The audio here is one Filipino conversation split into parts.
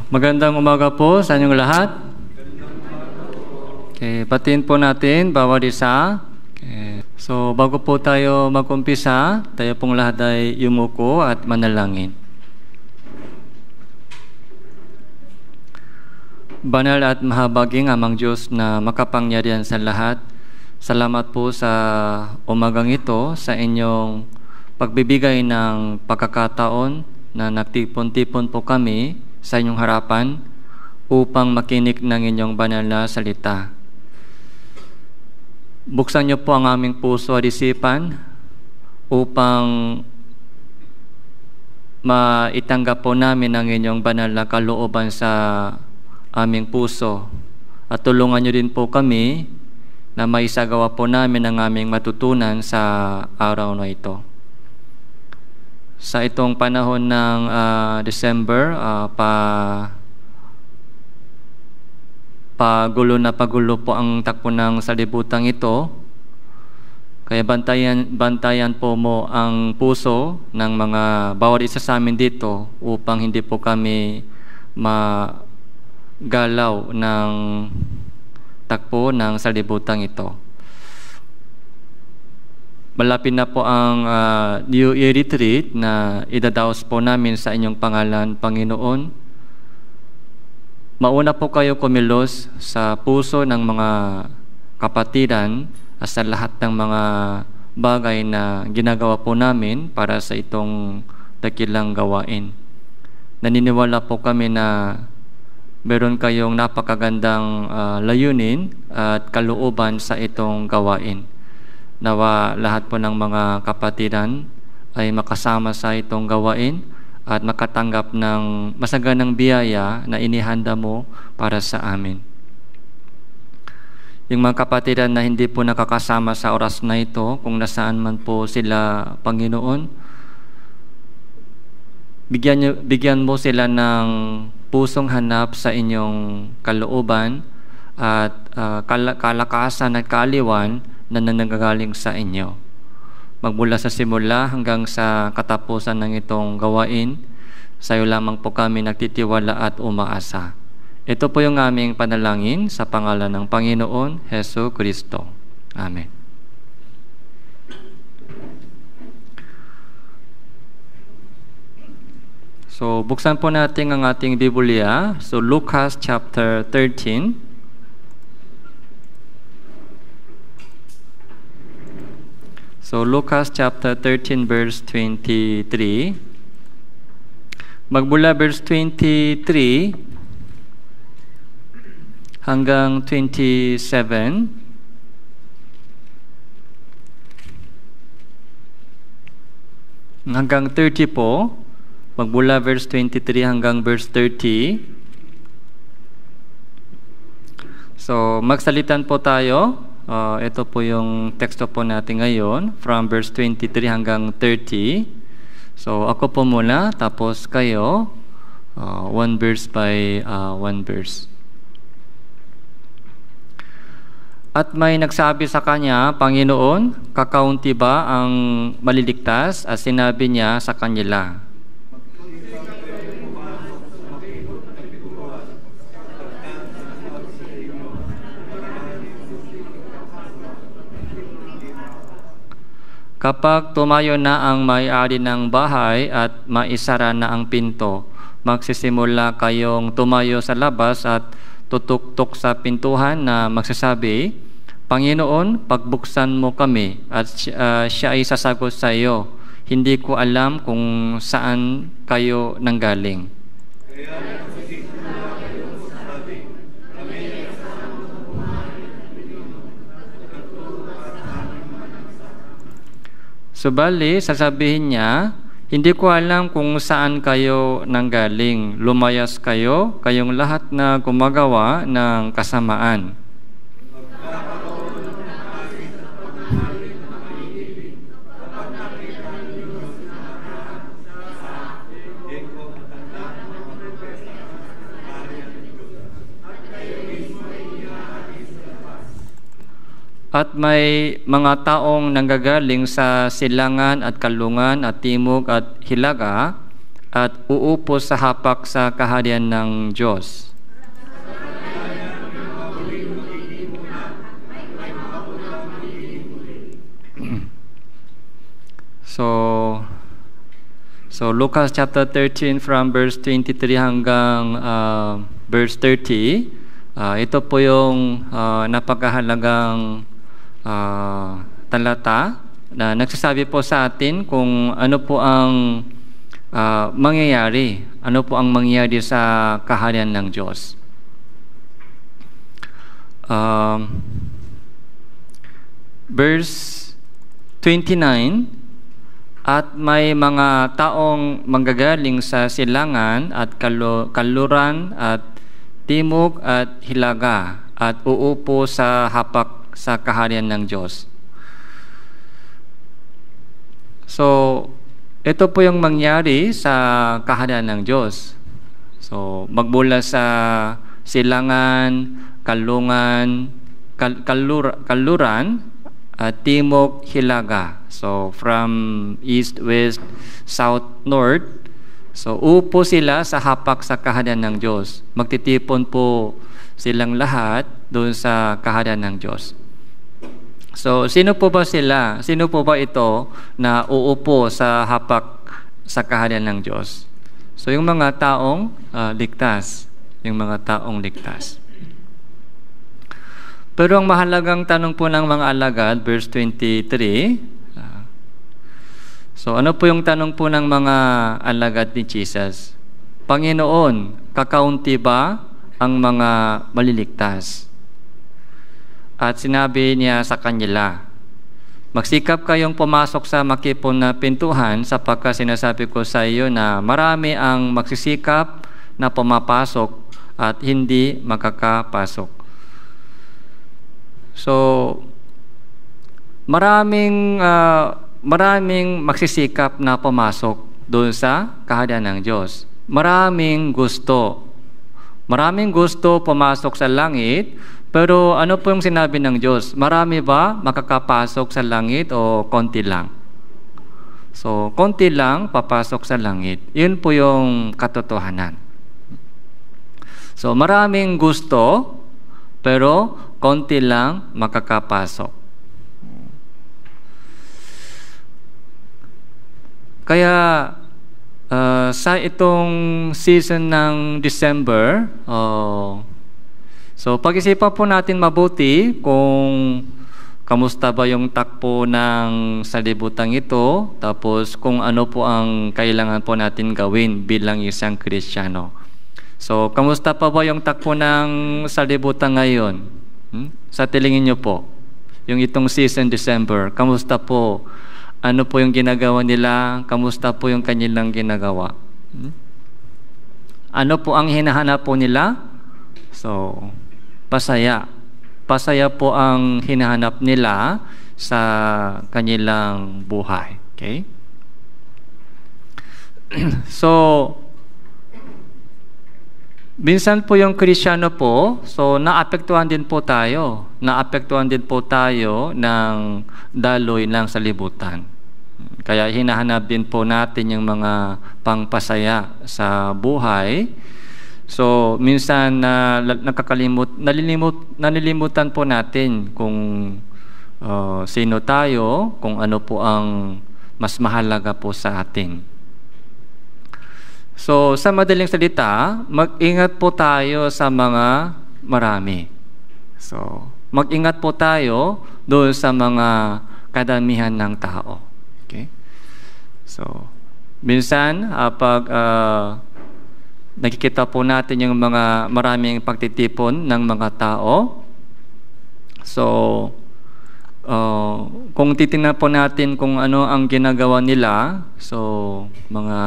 Magandang umaga po sa inyong lahat. Okay, batiin po natin bawat isa. Okay. So, bago po tayo mag-umpisa, tayo pong lahat ay yumuko at manalangin. Banal at mahabaging Amang Diyos na makapangyarihan sa lahat, salamat po sa umagang ito sa inyong pagbibigay ng pagkakataon na nagtipon-tipon po kami sa inyong harapan upang makinig ng inyong banal na salita. Buksan niyo po ang aming puso at isipan upang maitanggap po namin ang inyong banal na kalooban sa aming puso. At tulungan niyo din po kami na maisagawa po namin ang aming matutunan sa araw na ito. Sa itong panahon ng December, pagulo po ang takbo ng salibutang ito. Kaya bantayan po mo ang puso ng mga bawat isa sa amin dito upang hindi po kami magalaw ng takbo ng salibutang ito. Malapit na po ang New Year Retreat na idadaos po namin sa inyong pangalan, Panginoon. Mauna po kayo kumilos sa puso ng mga kapatiran at sa lahat ng mga bagay na ginagawa po namin para sa itong dakilang gawain. Naniniwala po kami na meron kayong napakagandang layunin at kalooban sa itong gawain. Nawa lahat po ng mga kapatiran ay makasama sa itong gawain at makatanggap ng masaganang biyaya na inihanda mo para sa amin. Yung mga kapatiran na hindi po nakakasama sa oras na ito, kung nasaan man po sila, Panginoon, bigyan mo sila ng pusong hanap sa inyong kalooban at kalakasan at kaaliwan na nanggagaling sa inyo. Magmula sa simula hanggang sa katapusan ng itong gawain, sa iyo lamang po kami nagtitiwala at umaasa. Ito po yung aming panalangin sa pangalan ng Panginoon Hesus Kristo. Amen. So, buksan po natin ang ating Biblia. So, Lucas chapter 13. So, Lucas chapter 13 verse 23. Magmula verse 23 hanggang 27. Hanggang 30 po. Magmula verse 23 hanggang verse 30. So, magsalitan po tayo. Ito po yung teksto po natin ngayon from verse 23 hanggang 30. So ako po muna, tapos kayo, one verse by one verse. At may nagsabi sa kanya, Panginoon, kakaunti ba ang maliligtas? At sinabi niya sa kanila, kapag tumayo na ang may-ari ng bahay at maisara na ang pinto, magsisimula kayong tumayo sa labas at tutuktok sa pintuhan na magsasabi, Panginoon, pagbuksan mo kami, at siya ay sasagot sa iyo, hindi ko alam kung saan kayo nanggaling. Subali, sasabihin niya, hindi ko alam kung saan kayo nanggaling. Lumayas kayo, kayong lahat na gumagawa ng kasamaan. At may mga taong nanggagaling sa silangan at kalungan at timog at hilaga at uupo sa hapak sa kaharian ng Diyos. So Lucas chapter 13 from verse 23 hanggang verse 30, ito po yung napakahalagang talata na nagsasabi po sa atin kung ano po ang mangyayari, ano po ang mangyayari sa kaharian ng Diyos. Verse 29, at may mga taong manggagaling sa silangan at kaluran at timog at hilaga at uupo sa hapak sa kaharian ng Diyos. So, ito po yung mangyari sa kaharian ng Diyos. So, magmula sa silangan, kaluran, timog, hilaga. So, from east, west, south, north. So, upo sila sa hapak sa kaharian ng Diyos. Magtitipon po silang lahat doon sa kaharian ng Diyos. So, sino po ba sila? Sino po ba ito na uupo sa hapak sa kaharian ng Diyos? So, yung mga taong ligtas. Yung mga taong ligtas. Pero ang mahalagang tanong po ng mga alagad, verse 23, so ano po yung tanong po ng mga alagad ni Jesus? Panginoon, kakaunti ba ang mga maliligtas? At sinabi niya sa kanila, magsikap kayong pumasok sa makipon na pintuhan sapagkat sinasabi ko sa iyo na marami ang magsisikap na pumapasok at hindi makakapasok. So, maraming magsisikap na pumasok doon sa kaharian ng Diyos. Maraming gusto pumasok sa langit, pero ano po yung sinabi ng Diyos? Marami ba makakapasok sa langit o konti lang? So, konti lang papasok sa langit. Yun po yung katotohanan. So, maraming gusto, pero konti lang makakapasok. Kaya sa itong season ng December, so pag-isipan po natin mabuti kung kamusta ba yung takbo ng sanlibutan ito, tapos kung ano po ang kailangan po natin gawin bilang isang Kristiyano. So, kamusta pa ba yung takbo ng sanlibutan ngayon? Sa tingin niyo po, yung itong season December, kamusta po? Ano po yung ginagawa nila? Kamusta po yung kanilang ginagawa? Ano po ang hinahanap po nila? So, pasaya. Pasaya po ang hinahanap nila sa kanilang buhay. Okay? So, minsan po yung Kristiyano po, so naapektuhan din po tayo. Naapektuhan din po tayo ng daloy ng salibutan. Kaya hinahanap din po natin yung mga pangpasaya sa buhay. So, minsan nalilimutan po natin kung sino tayo, kung ano po ang mas mahalaga po sa atin. So, sa madaling salita, mag-ingat po tayo sa mga marami. So, mag-ingat po tayo doon sa mga kadamihan ng tao. Okay? So, minsan, pag nakikita po natin yung mga maraming pagtitipon ng mga tao, so, kung titingnan po natin kung ano ang ginagawa nila, so, mga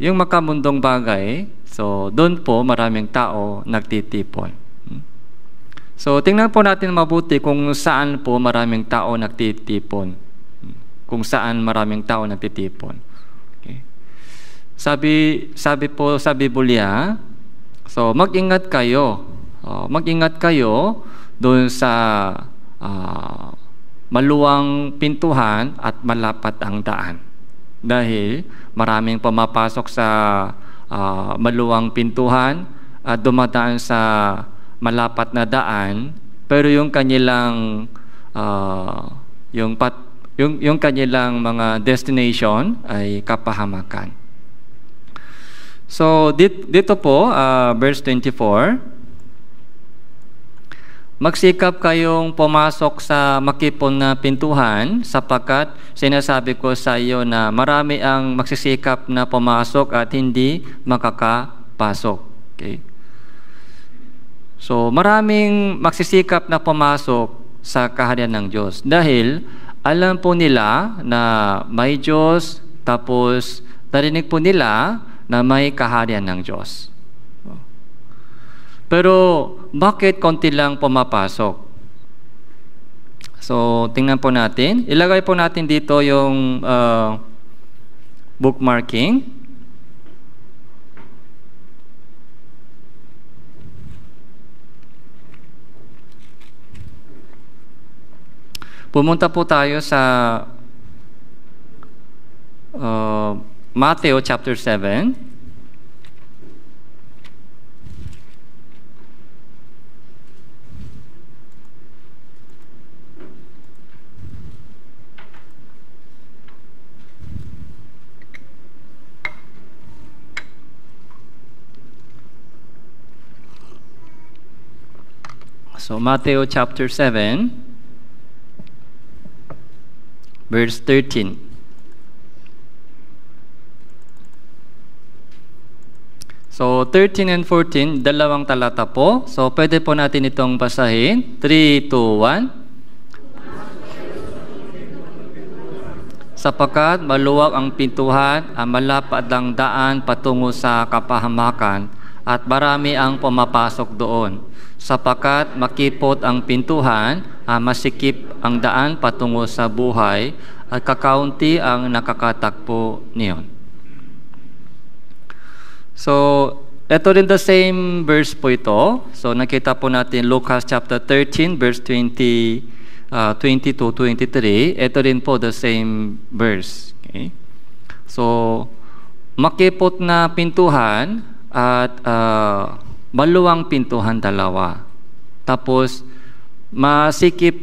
yung makamundong bagay, so doon po maraming tao nagtitipon. So tingnan po natin mabuti kung saan po maraming tao nagtitipon. Kung saan maraming tao nagtitipon. Okay. Sabi po sa Biblia, so mag-ingat kayo. Mag-ingat kayo doon sa maluwang pintuhan at malapat ang daan. Dahil maraming pumapasok sa maluwang pintuhan at dumadaan sa malapat na daan, pero yung kanilang yung kanilang mga destination ay kapahamakan. So dito po, verse 24, magsikap kayong pumasok sa makipon na pintuhan, sapagkat sinasabi ko sa iyo na marami ang magsisikap na pumasok at hindi makakapasok. Okay? So maraming magsisikap na pumasok sa kaharian ng Diyos dahil alam po nila na may Diyos, tapos narinig po nila na may kaharian ng Diyos. Pero bakit konti lang pumapasok? So, tingnan po natin. Ilagay po natin dito yung bookmarking. Pumunta po tayo sa Matthew chapter 7. So, Matthew chapter 7, verse 13. So, 13 and 14, dalawang talata po. So, pwede po natin itong basahin. 3, 2, 1. Sapagkat maluwag ang pintuhan, malapad ang daan patungo sa kapahamakan, at marami ang pumapasok doon. Sapagkat makipot ang pintuhan, masikip ang daan patungo sa buhay, at kakaunti ang nakakatakbo niyon. So, ito rin the same verse po ito. So, nakita po natin Lucas chapter 13, verse 22, 23. Ito rin po the same verse. Okay? So, makipot na pintuhan at maluwang pintuhan dalawa. Tapos masikip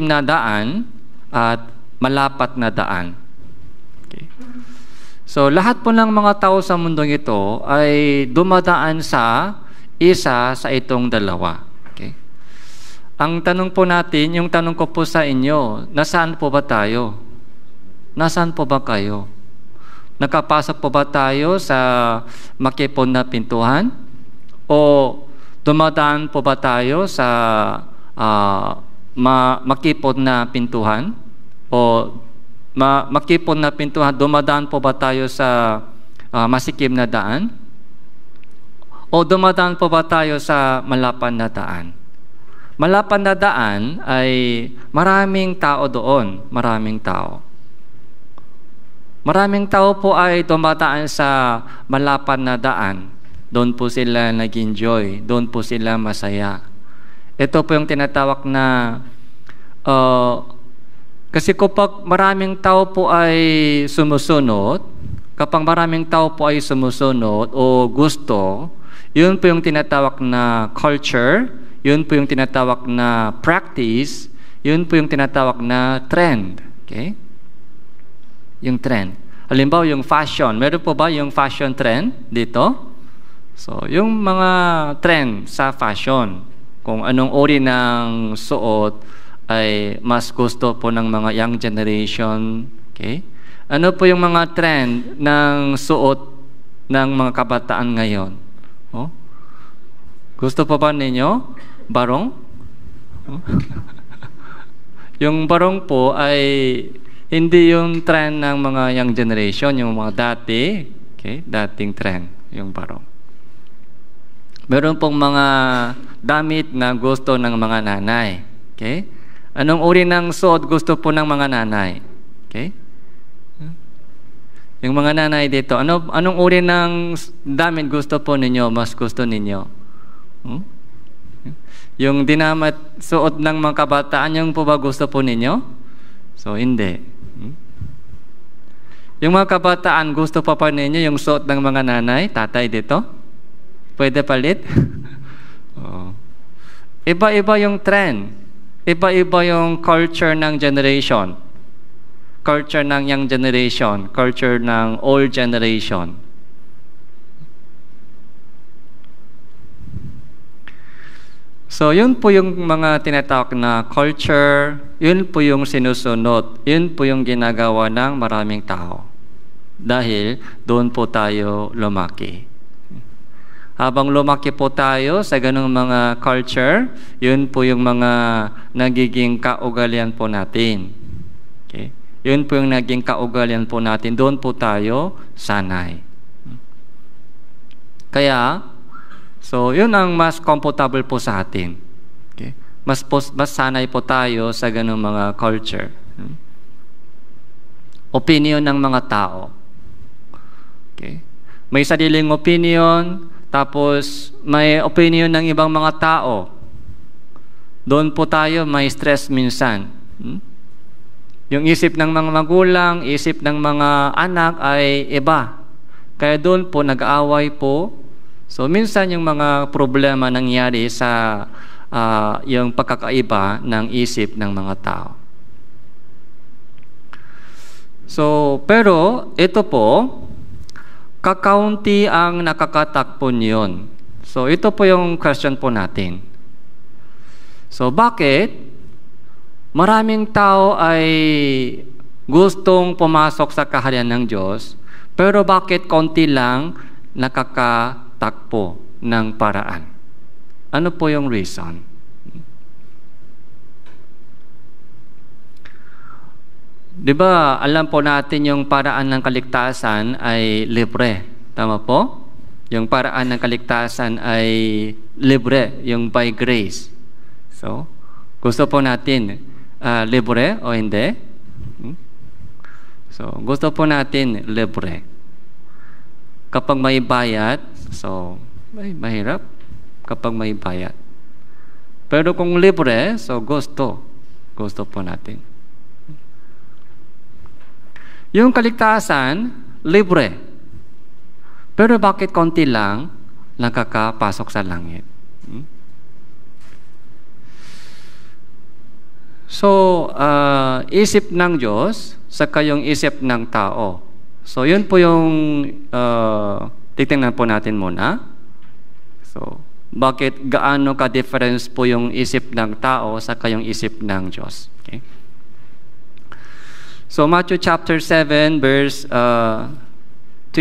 na daan at malapat na daan. Okay. So lahat po ng mga tao sa mundong ito ay dumadaan sa isa sa itong dalawa. Okay. Ang tanong po natin, yung tanong ko po sa inyo, nasaan po ba tayo? Nasaan po ba kayo? Nakapasok po ba tayo sa makipon na pintuhan? O dumadaan po ba tayo sa makipon na pintuhan? O makipon na pintuhan, dumadaan po ba tayo sa masikim na daan? O dumadaan po ba tayo sa malapan na daan? Malapan na daan ay maraming tao doon, maraming tao. Maraming tao po ay dumadaan sa malapan na daan. Doon po sila nag-enjoy. Doon po sila masaya. Ito po yung tinatawag na kasi kapag maraming tao po ay sumusunod, kapag maraming tao po ay sumusunod o gusto, yun po yung tinatawag na culture, yun po yung tinatawag na practice, yun po yung tinatawag na trend. Okay? Yung trend. Halimbawa, yung fashion. Meron po ba yung fashion trend dito? So, yung mga trend sa fashion, kung anong uri ng suot ay mas gusto po ng mga young generation. Okay? Ano po yung mga trend ng suot ng mga kabataan ngayon? Oh? Gusto po ba ninyo? Barong? Oh? Yung barong po ay hindi yung trend ng mga young generation, yung mga dati, okay, dating trend, yung barong. Meron pong mga damit na gusto ng mga nanay. Okay? Anong uri ng suot gusto po ng mga nanay? Okay? Yung mga nanay dito, anong uri ng damit gusto po ninyo, mas gusto ninyo? Yung dinamat suot ng mga kabataan, yung po ba gusto po ninyo? So, hindi. Yung mga kabataan, gusto pa ninyo yung suot ng mga nanay, tatay dito? Pwede palit? Oh. Iba-iba yung trend. Iba-iba yung culture ng generation. Culture ng young generation. Culture ng old generation. So, yun po yung mga tinatawag na culture, yun po yung sinusunod, yun po yung ginagawa ng maraming tao. Dahil doon po tayo lumaki. Habang lumaki po tayo sa ganung mga culture, yun po yung mga nagiging kaugalian po natin. Okay? Yun po yung naging kaugalian po natin, doon po tayo sanay. Kaya, so, yun ang mas comfortable po sa atin. Okay? Mas sanay po tayo sa ganung mga culture. Opinion ng mga tao. Okay? May sariling opinion, tapos may opinion ng ibang mga tao. Doon po tayo may stress minsan. Yung isip ng mga magulang, isip ng mga anak ay iba. Kaya doon po nag-aaway po. So minsan yung mga problema nangyari sa yung pagkakaiba ng isip ng mga tao. So pero ito po, kakaunti ang nakakatakbo niyon. So ito po yung question po natin. So bakit maraming tao ay gustong pumasok sa kaharian ng Diyos, pero bakit konti lang nakakatakbo ng paraan? Ano po yung reason? Di ba, alam po natin yung paraan ng kaligtasan ay libre. Tama po? Yung paraan ng kaligtasan ay libre, yung by grace. So, gusto po natin libre o hindi? So, gusto po natin libre. Kapag may bayad, so, mahirap kapag may bayad. Pero kung libre, so gusto po natin. Yung kaligtasan, libre. Pero bakit konti lang nakakapasok sa langit? So, isip ng Diyos, saka yung isip ng tao. So, yun po yung titingnan po natin muna. So, bakit gaano ka-difference po yung isip ng tao saka yung isip ng Diyos? Okay? So, Matthew chapter 7, verse 21.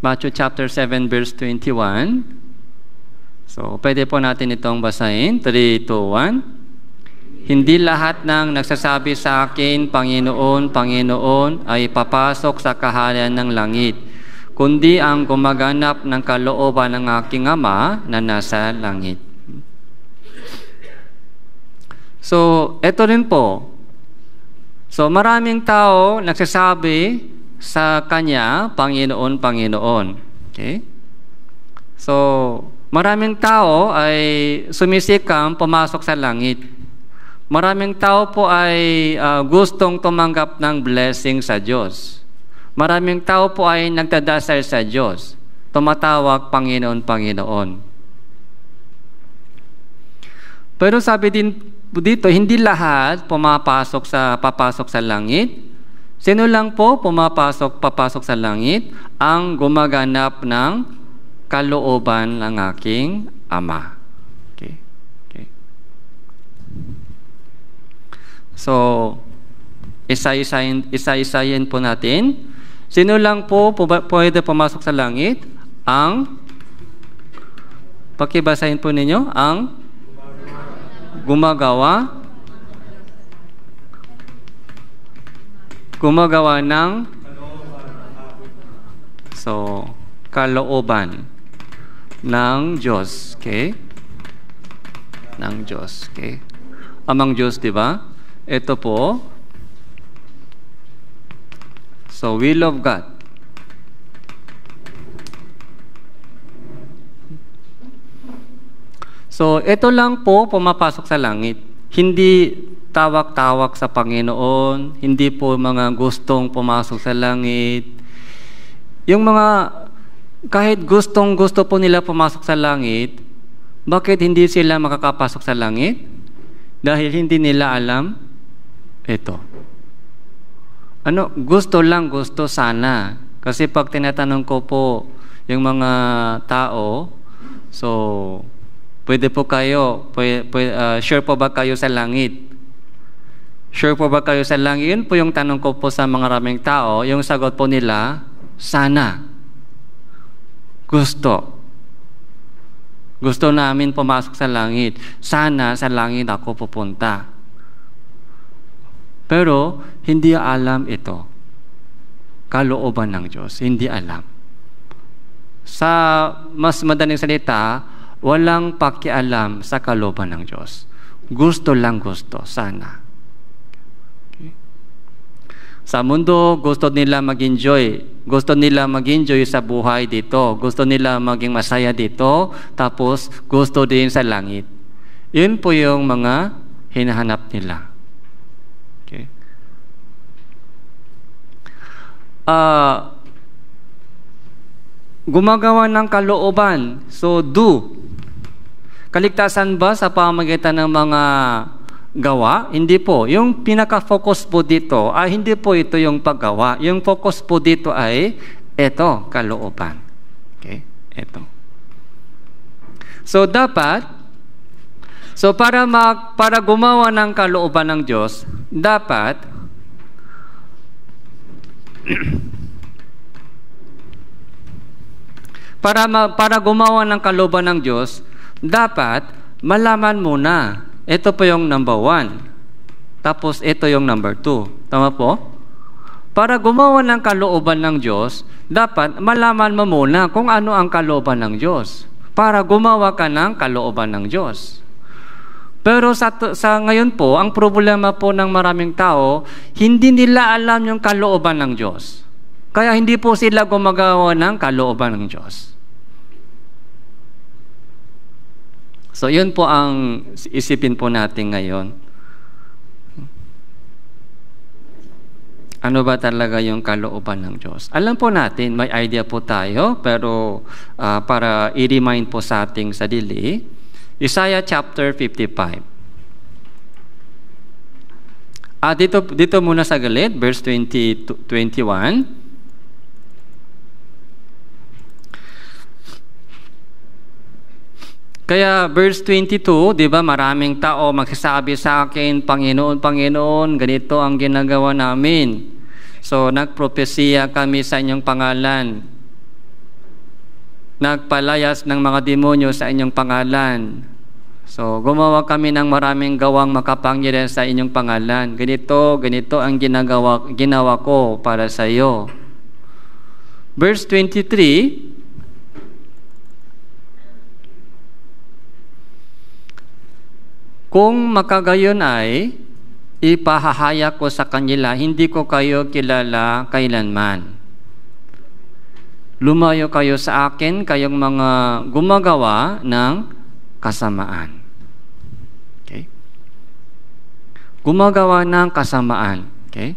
Matthew chapter 7, verse 21. So, pwede po natin itong basahin. 3, 2, 1. Hindi lahat ng nagsasabi sa akin, Panginoon, Panginoon, ay papasok sa kaharian ng langit, kundi ang gumaganap ng kalooban ng aking Ama na nasa langit. So, ito rin po. So, maraming tao nagsasabi sa Kanya, Panginoon, Panginoon. Okay? So, maraming tao ay sumisikam pumasok sa langit. Maraming tao po ay gustong tumanggap ng blessing sa Diyos. Maraming tao po ay nagdadasal sa Diyos. Tumatawag, Panginoon, Panginoon. Pero sabi din dito, hindi lahat papasok sa langit. Sino lang po papasok sa langit? Ang gumaganap ng kalooban ng aking Ama. Okay. Okay. So, isa-isayin po natin. Sino lang po pwede pumasok sa langit? Pakibasahin po ninyo, ang gumagawa ng kalooban ng Diyos. Okay? Ng Diyos. Okay? Amang Diyos, di ba? Ito po. So, will of God. So, ito lang po pumapasok sa langit. Hindi tawak-tawak sa Panginoon, hindi po mga gustong pumasok sa langit. Yung mga, kahit gustong-gusto po nila pumasok sa langit, bakit hindi sila makakapasok sa langit? Dahil hindi nila alam ito. Ano, gusto lang, gusto sana. Kasi pag tinatanong ko po yung mga tao, so, pwede po kayo, sure po ba kayo sa langit? Sure po ba kayo sa langit? Yun po yung tanong ko po sa mga maraming tao. Yung sagot po nila, sana. Gusto. Gusto namin pumasok sa langit. Sana sa langit ako pupunta. Pero, hindi alam ito. Kalooban ng Diyos. Hindi alam. Sa mas madaling salita, walang pakialam sa kalooban ng Diyos. Gusto lang gusto. Sana. Okay. Sa mundo, gusto nila mag-enjoy. Gusto nila mag-enjoy sa buhay dito. Gusto nila maging masaya dito. Tapos, gusto din sa langit. Yun po yung mga hinahanap nila. Okay. Gumagawa ng kalooban. So, do. Kaligtasan ba sa pamamagitan ng mga gawa? Hindi po. Yung pinaka-focus po dito ay hindi po ito yung paggawa. Yung focus po dito ay ito, kalooban. Okay? Ito. So, dapat, para gumawa ng kalooban ng Diyos, dapat para gumawa ng kalooban ng Diyos, dapat malaman muna. Ito po yung number 1. Tapos ito yung number 2. Tama po? Para gumawa ng kalooban ng Diyos, dapat malaman mo muna kung ano ang kalooban ng Diyos. Para gumawa ka ng kalooban ng Diyos. Pero sa ngayon po, ang problema po ng maraming tao, hindi nila alam yung kalooban ng Diyos. Kaya hindi po sila gumagawa ng kalooban ng Diyos. So, yun po ang isipin po natin ngayon. Ano ba talaga yung kalooban ng Diyos? Alam po natin, may idea po tayo, pero para i-remind po sa ating sarili, Isaiah chapter 55. Dito muna sa galit, verse 21. Kaya verse 22, di ba, maraming tao magsasabi sa akin, Panginoon, Panginoon, ganito ang ginagawa namin. So, nagpropesiya kami sa inyong pangalan. Nagpalayas ng mga demonyo sa inyong pangalan. So, gumawa kami ng maraming gawang makapangyarihan sa inyong pangalan. Ganito ang ginawa ko para sa iyo. Verse 23, kung makagayon ay ipahahaya ko sa kanila, hindi ko kayo kilala kailanman. Lumayo kayo sa akin, kayong mga gumagawa ng kasamaan. Okay? Gumagawa ng kasamaan. Okay?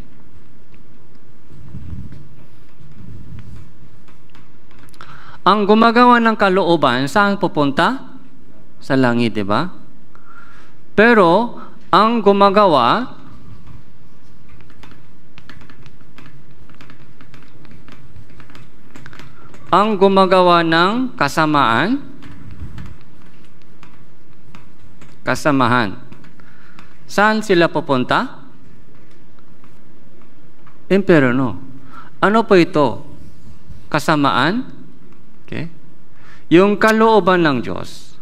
Ang gumagawa ng kalooban, saan pupunta? Sa langit, di ba? Pero, ang gumagawa ng kasamahan, saan sila pupunta? Imperno. Ano po ito? Kasamaan? Okay. Yung kalooban ng Diyos.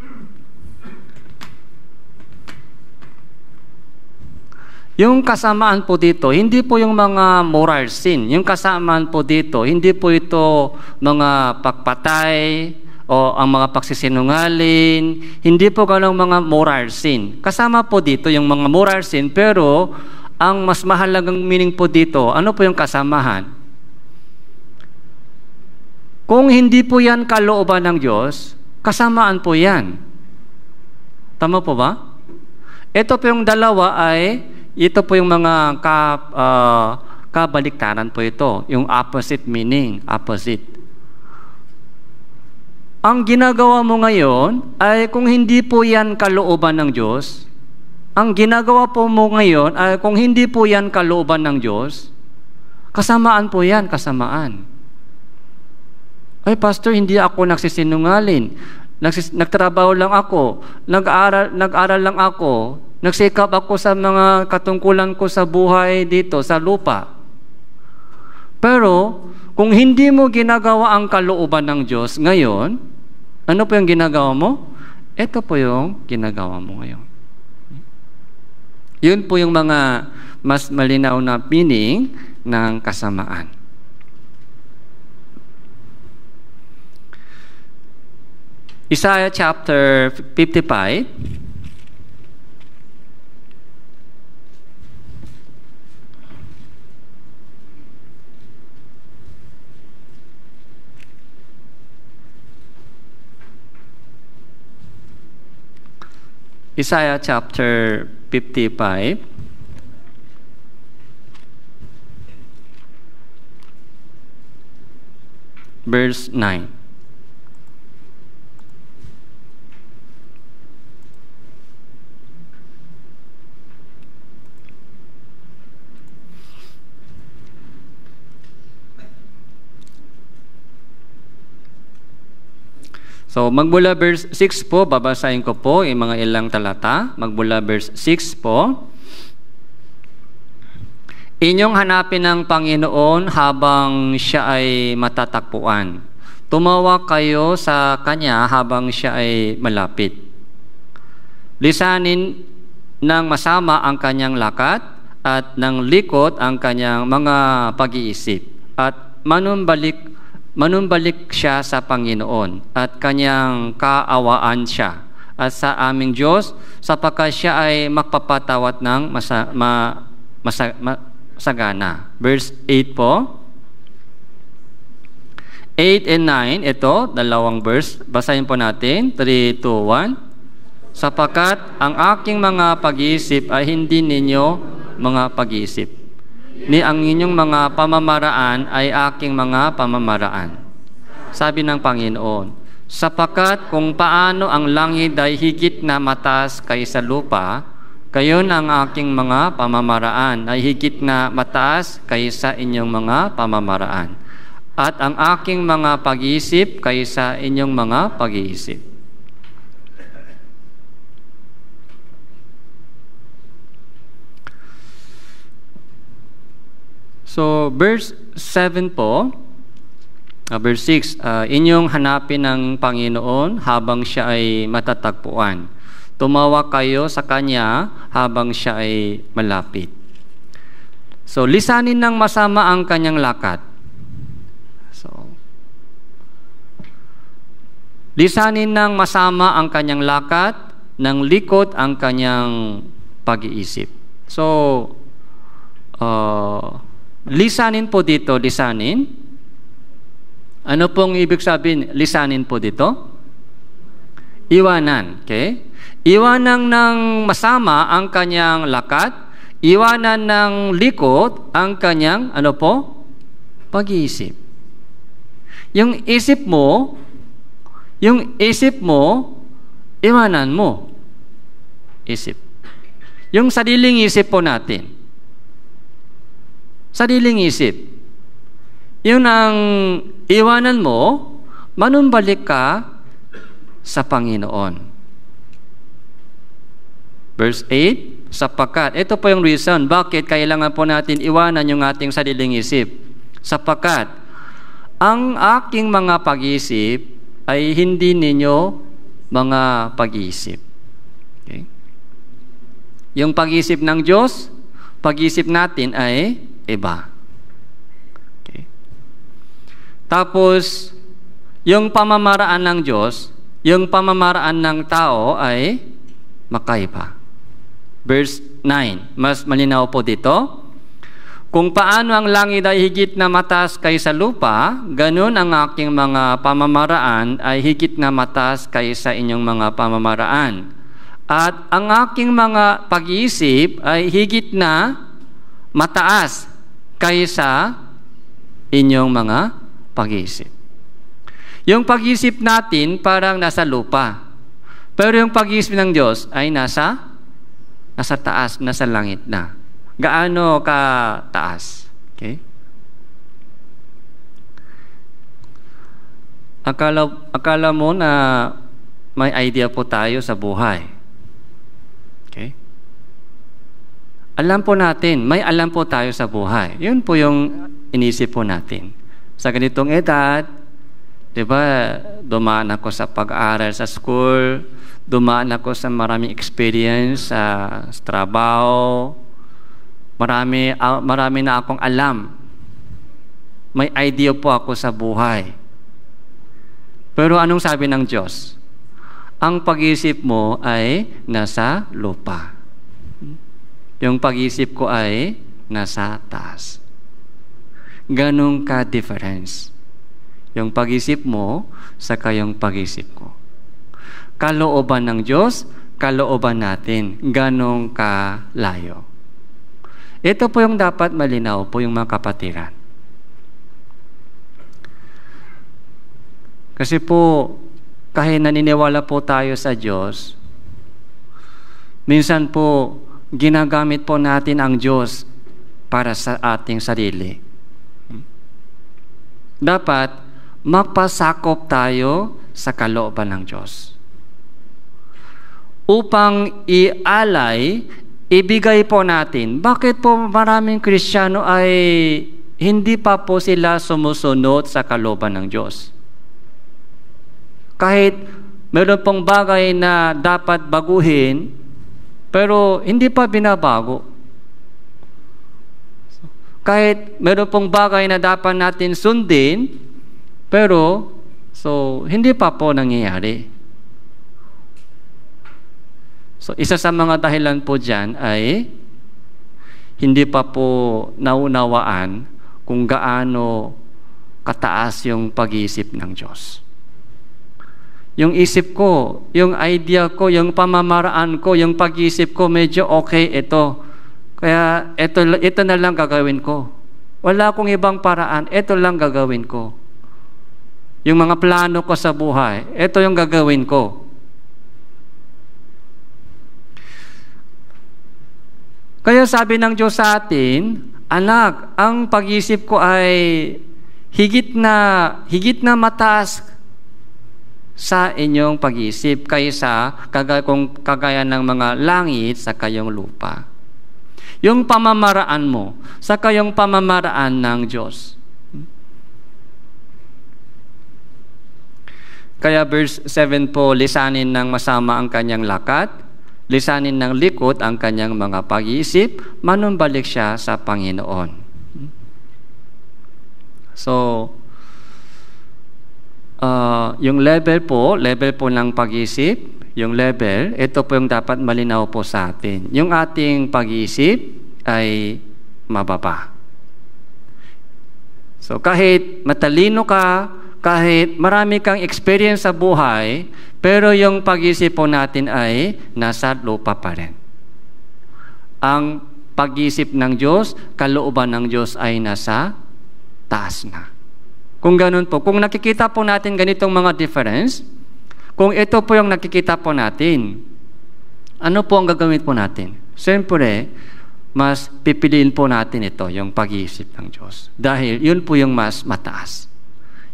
Yung kasamaan po dito, hindi po yung mga moral sin. Yung kasamaan po dito, hindi po ito mga pagpatay o ang mga pagsisinungaling. Hindi po ganong mga moral sin. Kasama po dito yung mga moral sin, pero ang mas mahalagang meaning po dito, ano po yung kasamahan? Kung hindi po yan kalooban ng Diyos, kasamaan po yan. Tama po ba? Ito po yung dalawa ay, ito po yung mga kabaliktaran po ito. Yung opposite meaning, opposite. Ang ginagawa mo ngayon ay kung hindi po yan kalooban ng Diyos, ang ginagawa po mo ngayon ay kung hindi po yan kalooban ng Diyos, kasamaan po yan, kasamaan. Ay, Pastor, hindi ako nagsisinungaling. Nagtrabaho lang ako, nag-aral lang ako, nagsikap ako sa mga katungkulan ko sa buhay dito, sa lupa. Pero, kung hindi mo ginagawa ang kalooban ng Diyos ngayon, ano po yung ginagawa mo? Ito po yung ginagawa mo ngayon. Yun po yung mga mas malinaw na meaning ng kasamaan. Isaiah chapter 55. Isaiah chapter 55. Verse 9. So, magmula verse 6 po, babasahin ko po yung mga ilang talata. Magmula verse 6 po. Inyong hanapin ng Panginoon habang siya ay matatakpuan. Tumawa kayo sa Kanya habang siya ay malapit. Lisanin ng masama ang Kanyang lakat at ng likot ang Kanyang mga pag-iisip. At manumbalik siya sa Panginoon at Kanyang kaawaan siya at sa aming Diyos sapagkat siya ay magpapatawad ng sagana. Verse 8 po. 8 and 9, ito, dalawang verse. Basahin po natin. 3, 2, 1. Sapagkat ang aking mga pag-iisip ay hindi ninyo mga pag-iisip, ni ang inyong mga pamamaraan ay aking mga pamamaraan. Sabi ng Panginoon, sapagkat kung paano ang langit ay higit na mataas kaysa lupa, gayon ang aking mga pamamaraan ay higit na mataas kaysa inyong mga pamamaraan. At ang aking mga pag-iisip kaysa inyong mga pag-iisip. So, verse 7 po, verse 6, inyong hanapin ng Panginoon habang siya ay matatagpuan. Tumawa kayo sa Kanya habang siya ay malapit. So, lisanin ng masama ang Kanyang lakat. So, lisanin ng masama ang Kanyang lakat, ng likot ang Kanyang pag-iisip. So, lisanin po dito, lisanin. Ano pong ibig sabihin, lisanin po dito? Iwanan, okay? Iwanan ng masama ang kanyang lakat, iwanan ng likot ang kanyang, ano po? Pag-iisip. Yung isip mo, iwanan mo. Isip. Yung sariling isip po natin. Sariling isip. Yun ang iwanan mo, manumbalik ka sa Panginoon. Verse 8, sapagkat, ito po yung reason, bakit kailangan po natin iwanan yung ating sariling isip. Sapagkat, ang aking mga pag-iisip ay hindi ninyo mga pag-iisip. Okay? Yung pag-iisip ng Diyos, pag-iisip natin ay iba. Okay. Tapos, yung pamamaraan ng Diyos, yung pamamaraan ng tao ay makaiba. Verse 9, mas malinaw po dito. Kung paano ang langit ay higit na mataas kaysa lupa, ganun ang aking mga pamamaraan ay higit na mataas kaysa inyong mga pamamaraan. At ang aking mga pag-iisip ay higit na mataas kaysa inyong mga pag-iisip. Yung pag-iisip natin parang nasa lupa. Pero yung pag-iisip ng Diyos ay nasa taas, nasa langit na. Gaano ka taas? Okay? Akala mo na may idea po tayo sa buhay. Okay? Alam po natin, may alam po tayo sa buhay. Yun po yung inisip po natin. Sa ganitong edad, diba, dumaan ako sa pag-aaral sa school, dumaan ako sa maraming experience sa trabaho, marami na akong alam. May idea po ako sa buhay. Pero anong sabi ng Diyos? Ang pag-iisip mo ay nasa lupa. Yung pag-iisip ko ay nasa taas. Ganong ka-difference. Yung pag-isip mo sa kayong pag-isip ko. Kalooban ng Diyos, kalooban natin. Ganong kalayo. Ito po yung dapat malinaw po yung mga kapatiran. Kasi po, kahit naniniwala po tayo sa Diyos, minsan po, ginagamit po natin ang Diyos para sa ating sarili. Dapat, magpasakop tayo sa kalooban ng Diyos. Upang ibigay po natin. Bakit po maraming Kristiyano ay hindi pa po sila sumusunod sa kalooban ng Diyos? Kahit meron pong bagay na dapat baguhin, pero hindi pa binabago. Kahit meron pong bagay na dapat natin sundin, pero hindi pa po nangyayari. So, isa sa mga dahilan po dyan ay hindi pa po naunawaan kung gaano kataas yung pag-iisip ng Diyos. Yung isip ko, yung idea ko, yung pamamaraan ko, yung pag-iisip ko, medyo okay ito. Kaya ito na lang gagawin ko. Wala akong ibang paraan, ito lang gagawin ko. Yung mga plano ko sa buhay, ito yung gagawin ko. Kaya sabi ng Diyos sa atin, anak, ang pag-iisip ko ay higit na mataas sa inyong pag-iisip kaysa kagaya ng mga langit sa kayong lupa. Yung pamamaraan mo sa kayong pamamaraan ng Diyos. Kaya verse 7 po, lisanin ng masama ang kanyang lakat, lisanin ng likot ang kanyang mga pag-iisip, manumbalik siya sa Panginoon. So, yung level po ng pag-iisip, yung level, ito po yung dapat malinaw po sa atin. Yung ating pag-iisip ay mababa. So kahit matalino ka, kahit marami kang experience sa buhay, pero yung pag-iisip po natin ay nasa lupa pa rin. Ang pag-iisip ng Diyos, kalooban ng Diyos ay nasa taas na. Kung ganun po, kung nakikita po natin ganitong mga difference, kung ito po yung nakikita po natin, ano po ang gagawin po natin? Siyempre, mas pipiliin po natin ito, yung pag-iisip ng Diyos. Dahil yun po yung mas mataas.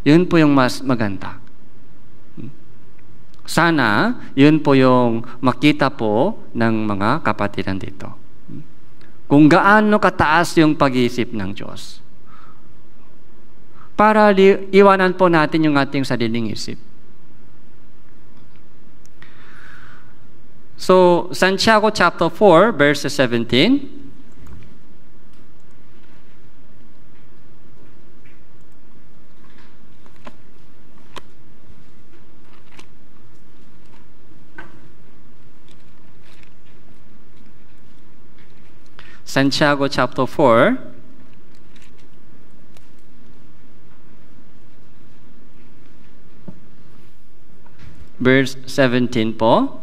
Yun po yung mas maganda. Sana, yun po yung makita po ng mga kapatiran dito. Kung gaano kataas yung pag-iisip ng Diyos. Para iwanan po natin yung ating sariling isip. So, Santiago chapter 4, verse 17. Santiago chapter 4, verse 17 po.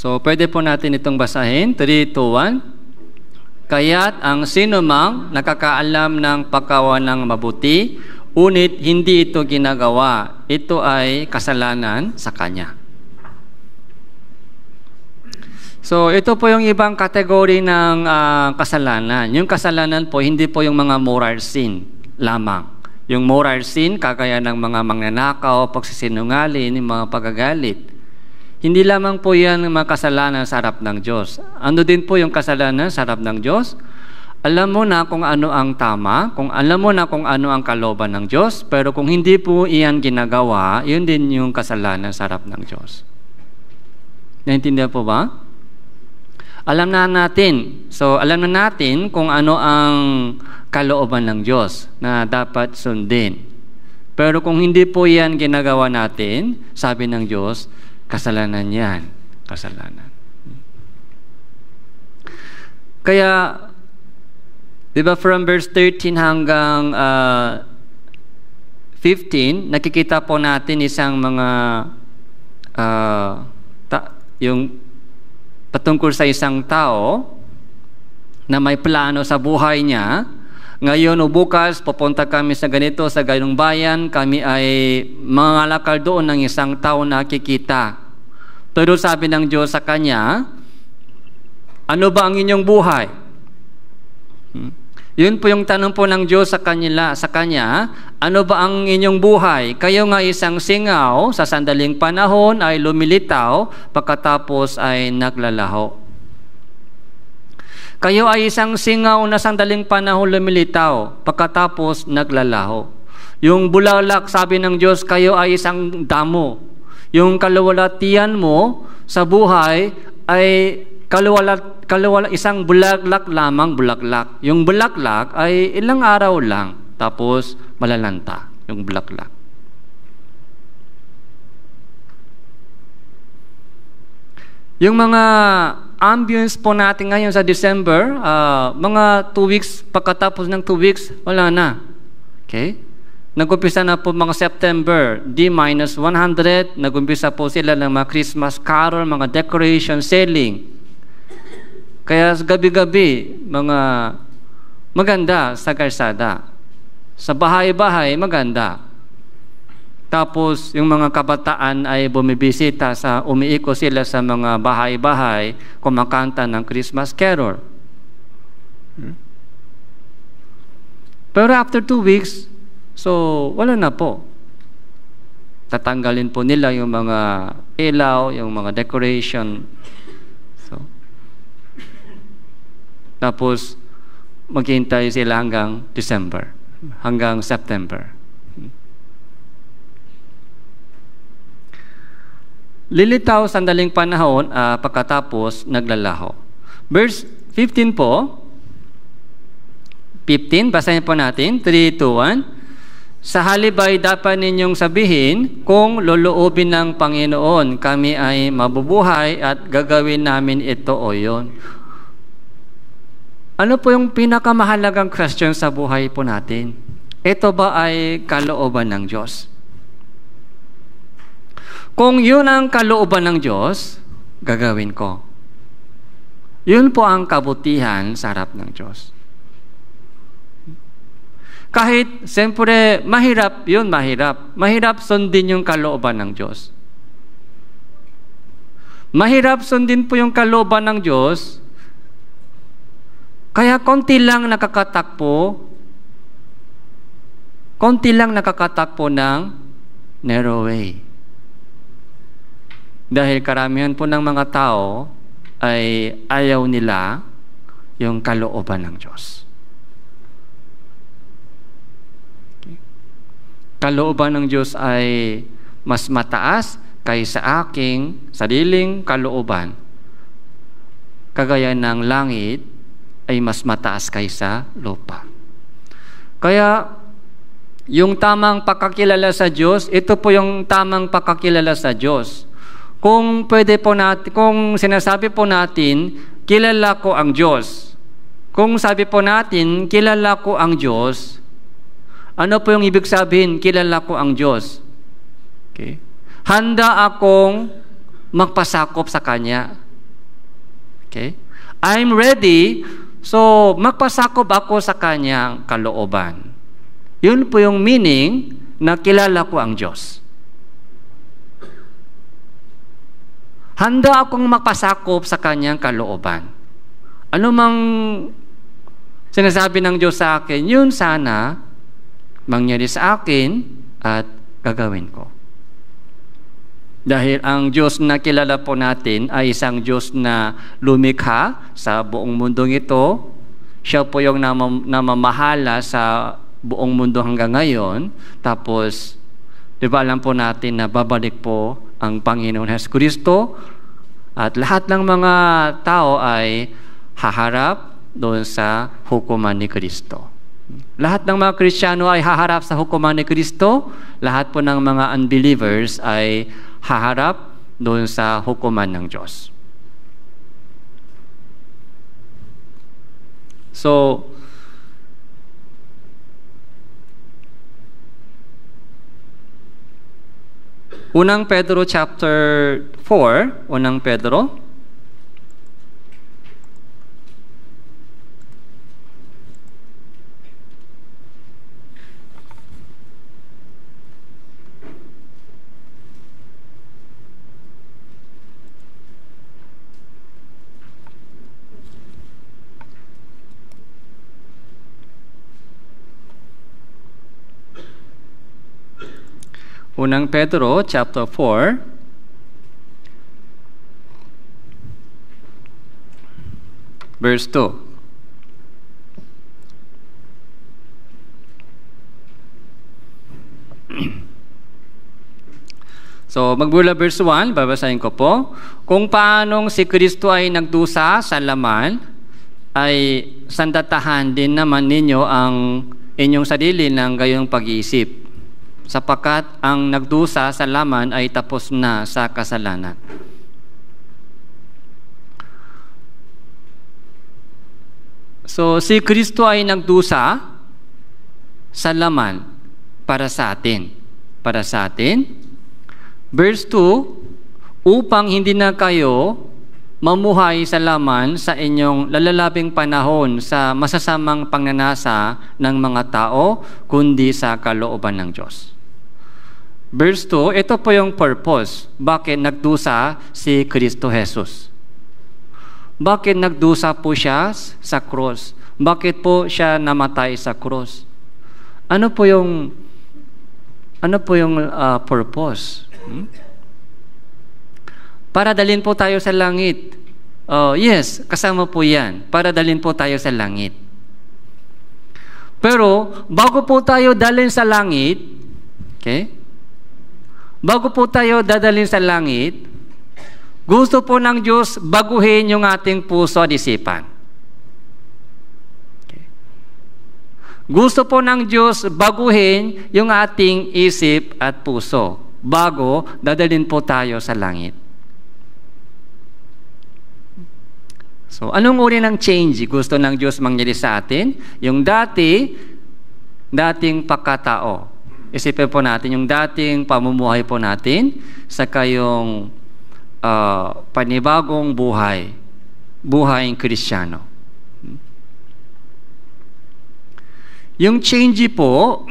So, pwede po natin itong basahin. 3, 2, 1. Kaya't ang sinumang nakakaalam ng paggawa ng mabuti, unit hindi ito ginagawa, ito ay kasalanan sa kanya. So, ito po yung ibang kategory ng kasalanan. Yung kasalanan po, hindi po yung mga moral sin lamang. Yung moral sin, kagaya ng mga magnanakaw, pagsisinungaling, yung mga pagagalit. Hindi lamang po yan mga kasalanan sa harap ng Diyos. Ano din po yung kasalanan sa harap ng Diyos? Alam mo na kung ano ang tama, kung alam mo na kung ano ang kalooban ng Diyos, pero kung hindi po iyan ginagawa, yun din yung kasalanan sa harap ng Diyos. Naintindihan po ba? Alam na natin. So, alam na natin kung ano ang kalooban ng Diyos na dapat sundin. Pero kung hindi po yan ginagawa natin, sabi ng Diyos, kasalanan yan. Kasalanan. Kaya, di ba from verse 13 hanggang 15, nakikita po natin isang mga yung patungkol sa isang tao na may plano sa buhay niya. Ngayon o bukas, pupunta kami sa ganito, sa ganong bayan, kami ay mangalakal doon ng isang tao na kikita. Pero sabi ng Diyos sa kanya, ano ba ang inyong buhay? Yun po yung tanong po ng Diyos sa kanya, ano ba ang inyong buhay? Kayo nga isang singaw, sa sandaling panahon ay lumilitaw, pagkatapos ay naglalaho. Kayo ay isang singaw na sandaling panahon lumilitaw, pagkatapos naglalaho. Yung bulaklak, sabi ng Diyos, kayo ay isang damo. Yung kaluwalhatian mo sa buhay ay isang bulaklak lamang, bulaklak. Yung bulaklak ay ilang araw lang, tapos malalanta yung bulaklak. Yung mga ambience po natin ngayon sa December, mga 2 weeks, pagkatapos ng 2 weeks, wala na. Okay? Nag-umpisa na po mga September, D-100, nag-umpisa po sila ng mga Christmas carol, mga decoration, selling. Kaya gabi-gabi, mga maganda sa kalsada. Sa bahay-bahay, maganda. Tapos, yung mga kabataan ay bumibisita, umiiko sila sa mga bahay-bahay, kumakanta ng Christmas carol. Pero after 2 weeks, so wala na po. Tatanggalin po nila yung mga ilaw, yung mga decoration. So, tapos, maghintay sila hanggang December, hanggang September. Lilitaw sandaling panahon, pagkatapos naglalaho. Verse 15 po, 15, basahin po natin, 3, 2, 1. Sa halip ay dapat ninyong sabihin, kung loloobin ng Panginoon, kami ay mabubuhay at gagawin namin ito o yon. Ano po yung pinakamahalagang question sa buhay po natin? Ito ba ay kalooban ng Diyos? Kung yun ang kalooban ng Diyos, gagawin ko. Yun po ang kabutihan sa harap ng Diyos. Kahit, siyempre, mahirap yun, mahirap. Mahirap sundin yung kalooban ng Diyos. Mahirap sundin po yung kalooban ng Diyos, kaya konti lang nakakatakbo ng narrow way. Dahil karamihan po ng mga tao ay ayaw nila yung kalooban ng Diyos. Kalooban ng Diyos ay mas mataas kaysa aking sariling kalooban. Kagaya ng langit ay mas mataas kaysa lupa. Kaya yung tamang pagkakilala sa Diyos, ito po yung tamang pagkakilala sa Diyos. Kung pwede po natin, kung sinasabi po natin, kilala ko ang Diyos. Kung sabi po natin, kilala ko ang Diyos, ano po yung ibig sabihin, kilala ko ang Diyos? Okay. Handa akong magpasakop sa Kanya. Okay? I'm ready, so magpasakop ako sa kanyang kalooban. Yun po yung meaning na kilala ko ang Diyos. Handa akong magpasakop sa kanyang kalooban. Ano mang sinasabi ng Diyos sa akin, yun sana mangyari sa akin at gagawin ko. Dahil ang Diyos na kilala po natin ay isang Diyos na lumikha sa buong mundong ito. Siya po yung namamahala sa buong mundo hanggang ngayon. Tapos, di ba alam po natin na babalik po ang Panginoon Jesucristo at lahat ng mga tao ay haharap doon sa hukuman ni Kristo. Lahat ng mga Kristiyano ay haharap sa hukuman ni Kristo. Lahat po ng mga unbelievers ay haharap doon sa hukuman ng Diyos. So, Unang Pedro chapter 4, Unang Pedro. Unang Pedro chapter 4 verse 2. So, magbula verse 1, babasahin ko po. Kung paanong si Kristo ay nagdusa sa laman, ay sandatahan din naman ninyo ang inyong sarili ng gayong pag-iisip, sapagkat ang nagdusa sa laman ay tapos na sa kasalanan. So, si Kristo ay nagdusa sa laman para sa atin. Para sa atin. Verse 2, upang hindi na kayo mamuhay sa laman sa inyong lalalabing panahon sa masasamang pangnanasa ng mga tao, kundi sa kalooban ng Diyos. Verse 2, ito po yung purpose. Bakit nagdusa si Kristo Jesus? Bakit nagdusa po siya sa cross? Bakit po siya namatay sa cross? Ano po yung purpose? Para dalhin po tayo sa langit. Oh, yes, kasama po yan. Para dalhin po tayo sa langit. Pero, bago po tayo dalhin sa langit, okay? Bago po tayo dadalhin sa langit, gusto po ng Diyos baguhin yung ating puso at isipan. Okay. Gusto po ng Diyos baguhin yung ating isip at puso bago dadalhin po tayo sa langit. So, anong uri ng change gusto ng Diyos mangyari sa atin? Yung dating pagkatao. Isipin po natin yung dating pamumuhay po natin sa kayong panibagong buhay Kristiyano. Yung change po,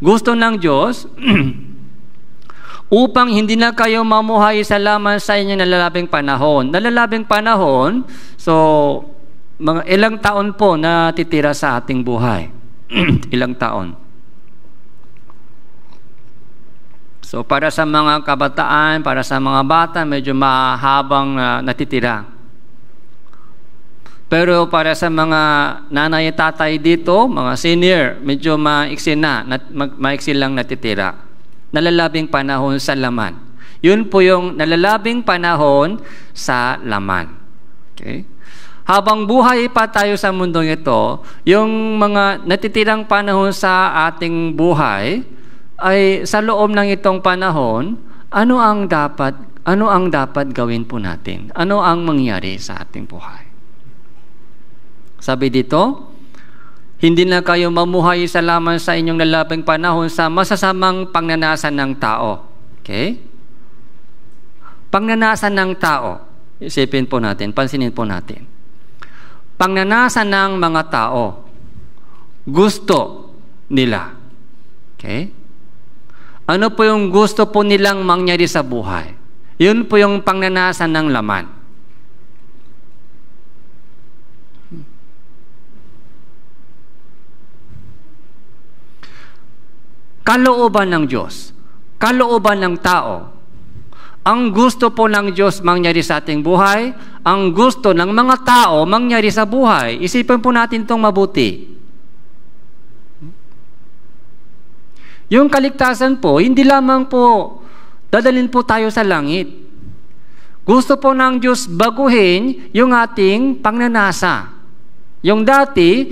gusto ng Diyos upang hindi na kayo mamuhay sa laman sa inyong nalalabing panahon. Nalalabing panahon, so mga ilang taon po na titira sa ating buhay. Ilang taon. So, para sa mga kabataan, para sa mga bata, medyo mahabang natitira. Pero para sa mga nanay at tatay dito, mga senior, medyo maiksi lang natitira. Nalalabing panahon sa laman. Yun po yung nalalabing panahon sa laman. Okay? Habang buhay pa tayo sa mundong ito, yung mga natitirang panahon sa ating buhay, ay sa loob ng itong panahon, ano ang dapat gawin po natin? Ano ang mangyari sa ating buhay? Sabi dito, hindi na kayo mamuhay sa laman sa inyong lalabing panahon sa masasamang pangnanasan ng tao. Okay? Pangnanasan ng tao. isipin po natin, pansinin po natin. Pangnanasa ng mga tao, gusto nila. Okay? Ano po yung gusto po nilang mangyari sa buhay? Yun po yung pangnanasa ng laman. Kalooban ng Diyos, kalooban ng tao. Ang gusto po ng Diyos mangyari sa ating buhay, ang gusto ng mga tao mangyari sa buhay. Isipin po natin itong mabuti. Yung kaligtasan po, hindi lamang po dadalhin po tayo sa langit. Gusto po ng Diyos baguhin yung ating pangnanasa. Yung dati,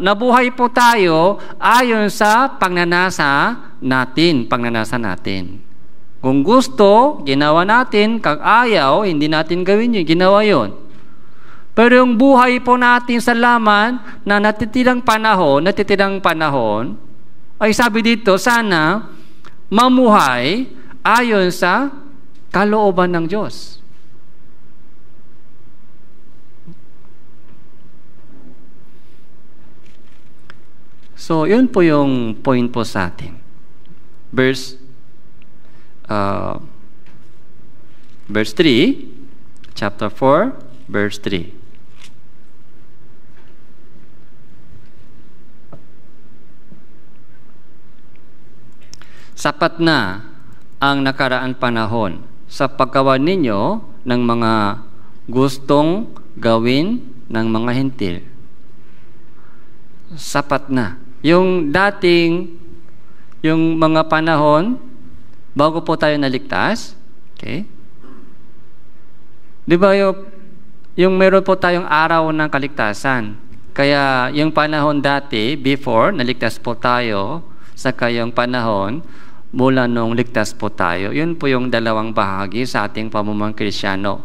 nabuhay po tayo ayon sa pangnanasa natin. Kung gusto, ginawa natin. Kung ayaw, hindi natin gawin yun. Ginawa yun. Pero yung buhay po natin sa laman na natitirang panahon, ay sabi dito, sana mamuhay ayon sa kalooban ng Diyos. So, yun po yung point po sa atin. Verse 3, chapter 4, verse 3. Sapat na ang nakaraan panahon sa paggawa ninyo ng mga gustong gawin ng mga hentil. Sapat na. Yung mga panahon, bago po tayo naligtas, okay? Di ba yung meron po tayong araw ng kaligtasan. Kaya yung panahon dati, before, naligtas po tayo, saka yung panahon, mula nung ligtas po tayo. Yun po yung dalawang bahagi sa ating pamumuhay Kristiyano.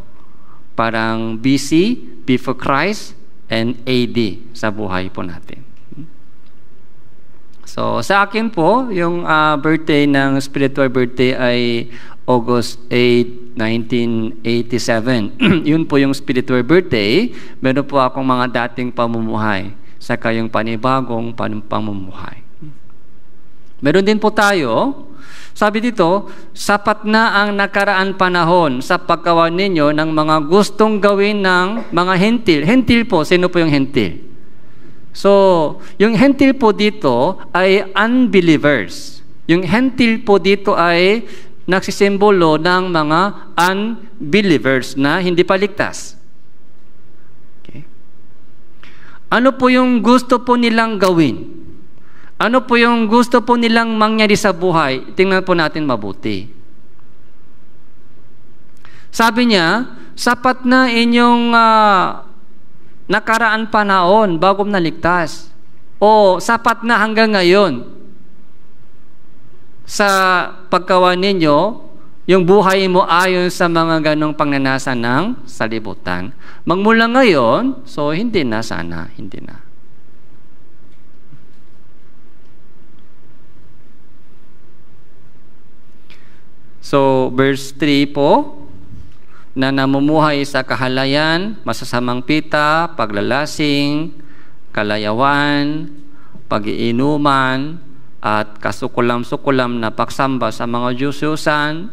Parang BC, before Christ, and AD sa buhay po natin. So, sa akin po, yung birthday ng spiritual birthday ay August 8, 1987. Yun po yung spiritual birthday. Meron po akong mga dating pamumuhay, saka yung panibagong pamumuhay. Meron din po tayo, sabi dito, sapat na ang nakaraan panahon sa paggawa ninyo ng mga gustong gawin ng mga hentil. Hentil po, sino po yung hentil? So, yung hentil po dito ay unbelievers. Yung hentil po dito ay nagsisimbolo ng mga unbelievers na hindi pa ligtas. Okay. Ano po yung gusto po nilang gawin? Ano po yung gusto po nilang mangyari sa buhay? Tingnan po natin mabuti. Sabi niya, sapat na inyong nakaraan panahon bago naligtas. O sapat na hanggang ngayon sa paggawa ninyo, yung buhay mo ayon sa mga ganong pangnanasa ng salibutan. Magmula ngayon, so hindi na sana, hindi na. So, verse 3 po, na namumuhay sa kahalayan, masasamang pita, paglalasing, kalayawan, pag-iinuman, at kasukulam-sukulam na pagsamba sa mga Diyos-Diyusan.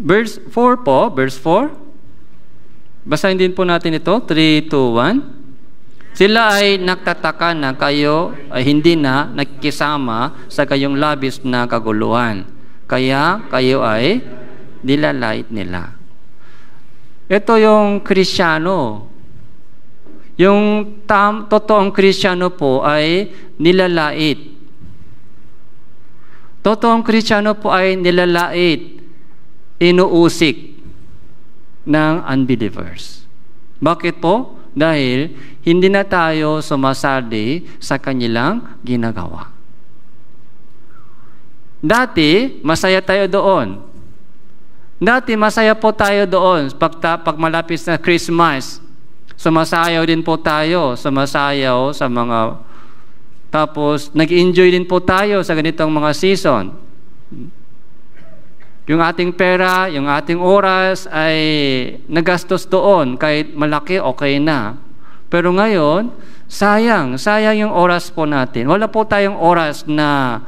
Verse 4 po, verse 4. Basahin din po natin ito, 3, 2, 1. Sila ay nagtataka na kayo ay hindi na nakikisama sa kayong labis na kaguluhan. Kaya kayo ay nilalait nila. Ito yung Kristiyano. Yung totoong Kristiyano po ay nilalait. Totoong Kristiyano po ay nilalait, inuusik ng unbelievers. Bakit po? Dahil hindi na tayo sumasali sa kanilang ginagawa. Dati, masaya tayo doon. Dati, masaya po tayo doon. Pag malapit na Christmas, sumasayaw din po tayo. Sumasayaw sa mga... Tapos, nag-enjoy din po tayo sa ganitong mga season. Yung ating pera, yung ating oras ay nagastos doon. Kahit malaki, okay na. Pero ngayon, sayang yung oras po natin. Wala po tayong oras na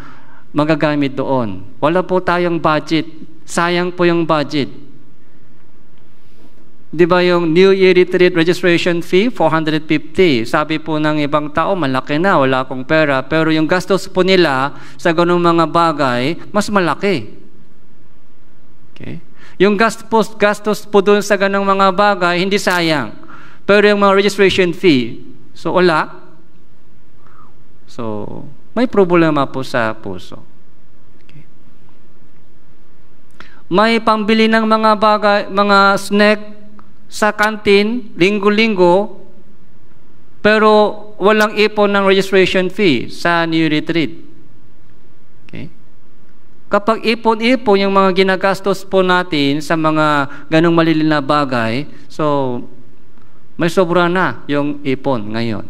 magagamit doon. Wala po tayong budget. Sayang po yung budget. Di ba yung New Year Retreat registration fee, 450. Sabi po ng ibang tao, malaki na, wala akong pera. Pero yung gastos po nila sa ganung mga bagay, mas malaki. Okay? Yung gastos po doon sa ganung mga bagay, hindi sayang. Pero yung mga registration fee, so wala. So, may problema po sa puso. Okay. May pambili ng mga bagay, mga snack sa kantin, linggo-linggo, pero walang ipon ng registration fee sa New Retreat. Okay. Kapag ipon-ipon yung mga ginagastos po natin sa mga ganong maliliit na bagay, so may sobra na yung ipon ngayon.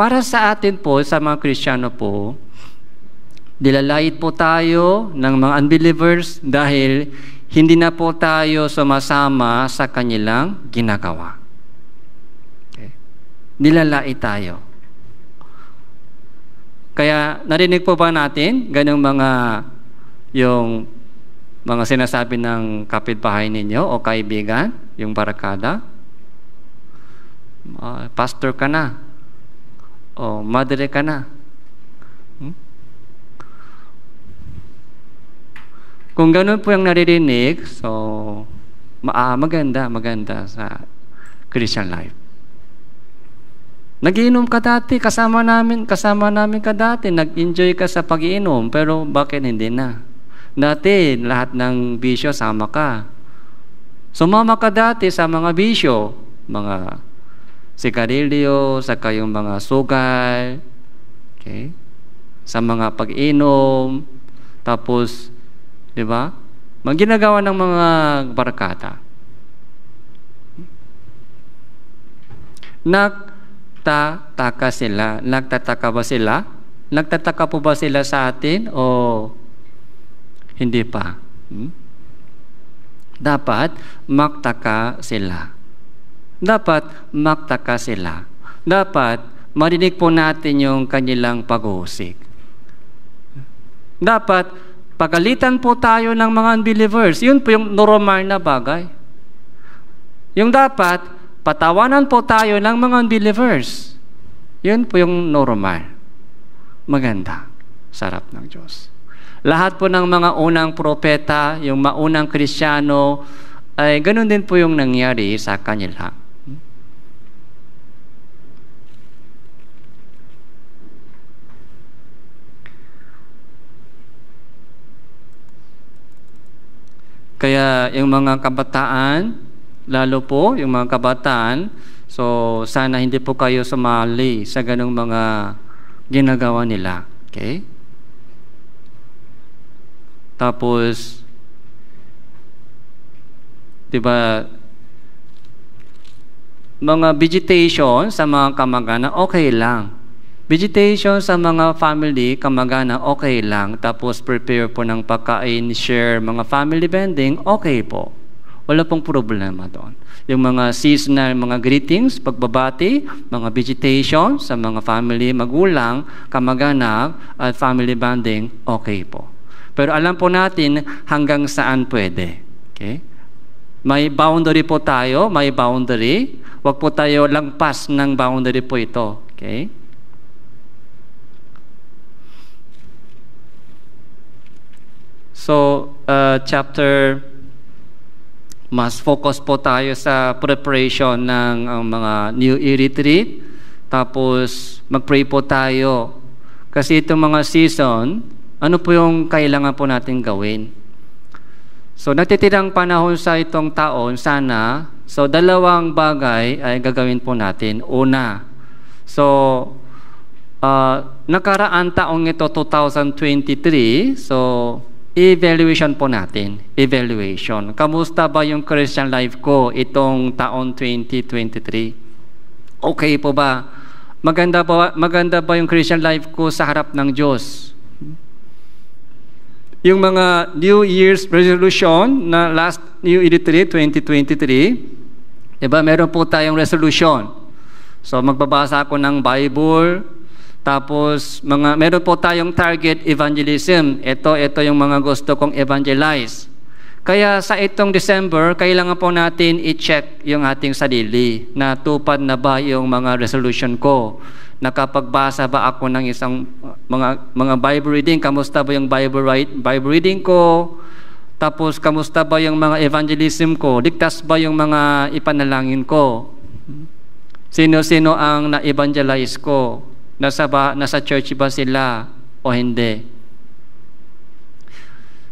Para sa atin po, sa mga Kristiyano po, dilalait po tayo ng mga unbelievers dahil hindi na po tayo sumasama sa kanilang ginagawa. Okay. Dilalait tayo. Kaya narinig po ba natin ganung yung mga sinasabi ng kapitbahay ninyo o kaibigan, yung barakada? Pastor ka na. O madre ka na. Kung ganun po yung naririnig, so maganda sa Christian life. Nagiinom ka dati, kasama namin ka dati, nag-enjoy ka sa pag-iinom, pero bakit hindi na? Dati, lahat ng bisyo, sama ka. Sumama ka dati sa mga bisyo, mga sigarilyo, saka yung mga sugal, okay? Sa mga pag-inom, tapos, di ba? Ginagawa ng mga barakata. Nagtataka sila. Nagtataka ba sila? Nagtataka po ba sila sa atin o hindi pa? Dapat magtaka sila. Dapat magtaka sila. Dapat marinig po natin yung kanilang pag-uusik. Dapat pagalitan po tayo ng mga unbelievers. Yun po yung normal na bagay. Yung dapat patawanan po tayo ng mga unbelievers. Yun po yung normal. Maganda. Sarap ng Diyos. Lahat po ng mga unang propeta, yung maunang Kristiyano, ay ganun din po yung nangyari sa kanila. Kaya yung mga kabataan, lalo po yung mga kabataan, so sana hindi po kayo sumali sa ganung mga ginagawa nila. Okay? Tapos, diba, mga vegetation sa mga kamag-anak, okay lang. Vegetation sa mga family, kamag-anak, okay lang. Tapos, prepare po ng pagkain, share, mga family bonding, okay po. Wala pong problema doon. Yung mga seasonal, mga greetings, pagbabati, mga vegetation sa mga family, magulang, kamag-anak, at family bonding, okay po. Pero alam po natin hanggang saan pwede. Okay? May boundary po tayo, may boundary. Huwag po tayo lagpas ng boundary po ito. Okay? So, chapter, mas focus po tayo sa preparation ng mga New Year Retreat. Tapos, mag-pray po tayo. Kasi itong mga season, ano po yung kailangan po natin gawin? So, natitirang panahon sa itong taon, sana, so dalawang bagay ay gagawin po natin. Una, so, nakaraan taong ito, 2023, so, evaluation po natin. Evaluation. Kamusta ba yung Christian life ko itong taon 2023? Okay po ba? Maganda ba yung Christian life ko sa harap ng Diyos? yung mga New Year's resolution na last New Year 2023, diba, meron po tayong resolution. So magbabasa ako ng Bible, tapos meron po tayong target evangelism. Ito yung mga gusto kong evangelize. Kaya sa itong December, kailangan po natin i-check yung ating sarili na tupad na ba yung mga resolution ko. Nakapagbasa ba ako ng isang mga Bible reading? Kamusta ba yung Bible reading ko? Tapos kamusta ba yung mga evangelism ko? Ligtas ba yung mga ipanalangin ko? Sino-sino ang na-evangelize ko? Nasa church ba sila o hindi?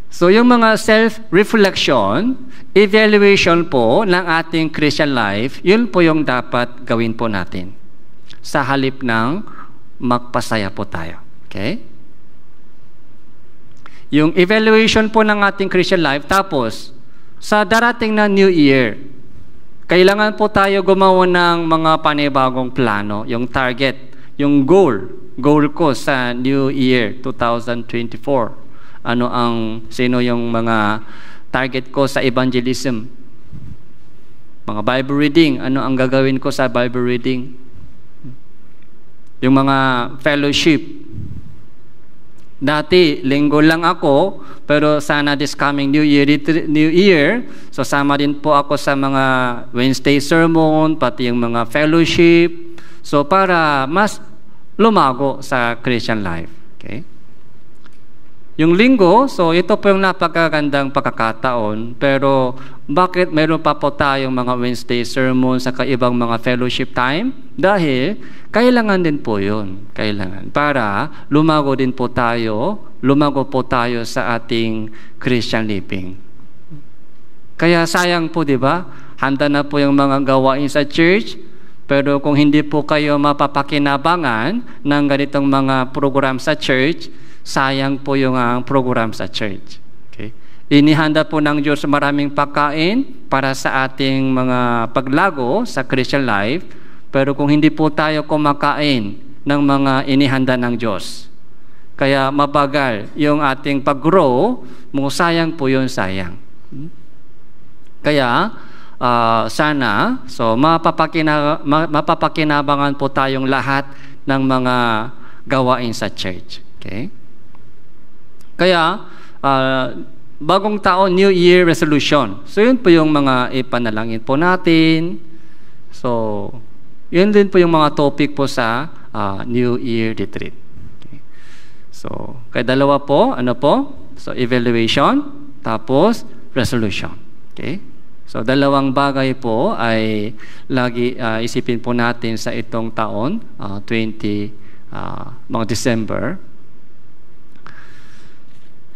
So yung mga self-reflection, evaluation po ng ating Christian life, yun po yung dapat gawin po natin sa halip ng magpasaya po tayo. Okay? Yung evaluation po ng ating Christian life, tapos sa darating na New Year, kailangan po tayo gumawa ng mga panibagong plano, yung target, yung goal ko sa New Year 2024. Sino yung mga target ko sa evangelism? Mga Bible reading, ano ang gagawin ko sa Bible reading? Yung mga fellowship. Dati, linggo lang ako, pero sana this coming New Year, so sama din po ako sa mga Wednesday sermon, pati yung mga fellowship, so para mas lumago sa Christian life. Okay? Yung linggo, so ito po yung napakagandang pagkakataon, pero bakit meron pa po tayong mga Wednesday sermon sa kaibang mga fellowship time? Dahil kailangan din po yun. Kailangan. Para lumago po tayo sa ating Christian living. Kaya sayang po, di ba? Handa na po yung mga gawain sa church, pero kung hindi po kayo mapapakinabangan ng ganitong mga program sa church, sayang po yung program sa church. Okay? Inihanda po ng Diyos maraming pagkain para sa ating mga paglago sa Christian life, pero kung hindi po tayo kumakain ng mga inihanda ng Diyos, kaya mabagal yung ating pag-grow, sayang po yun, sayang. Kaya, sana, so mapapakinabangan po tayong lahat ng mga gawain sa church. Okay? Kaya, bagong taon, New Year resolution. So, yun po yung mga ipanalangin po natin. So, yun din po yung mga topic po sa New Year retreat. Okay. So, kaya dalawa po, So, evaluation, tapos resolution. Okay? So, dalawang bagay po ay lagi isipin po natin sa itong taon, mga December.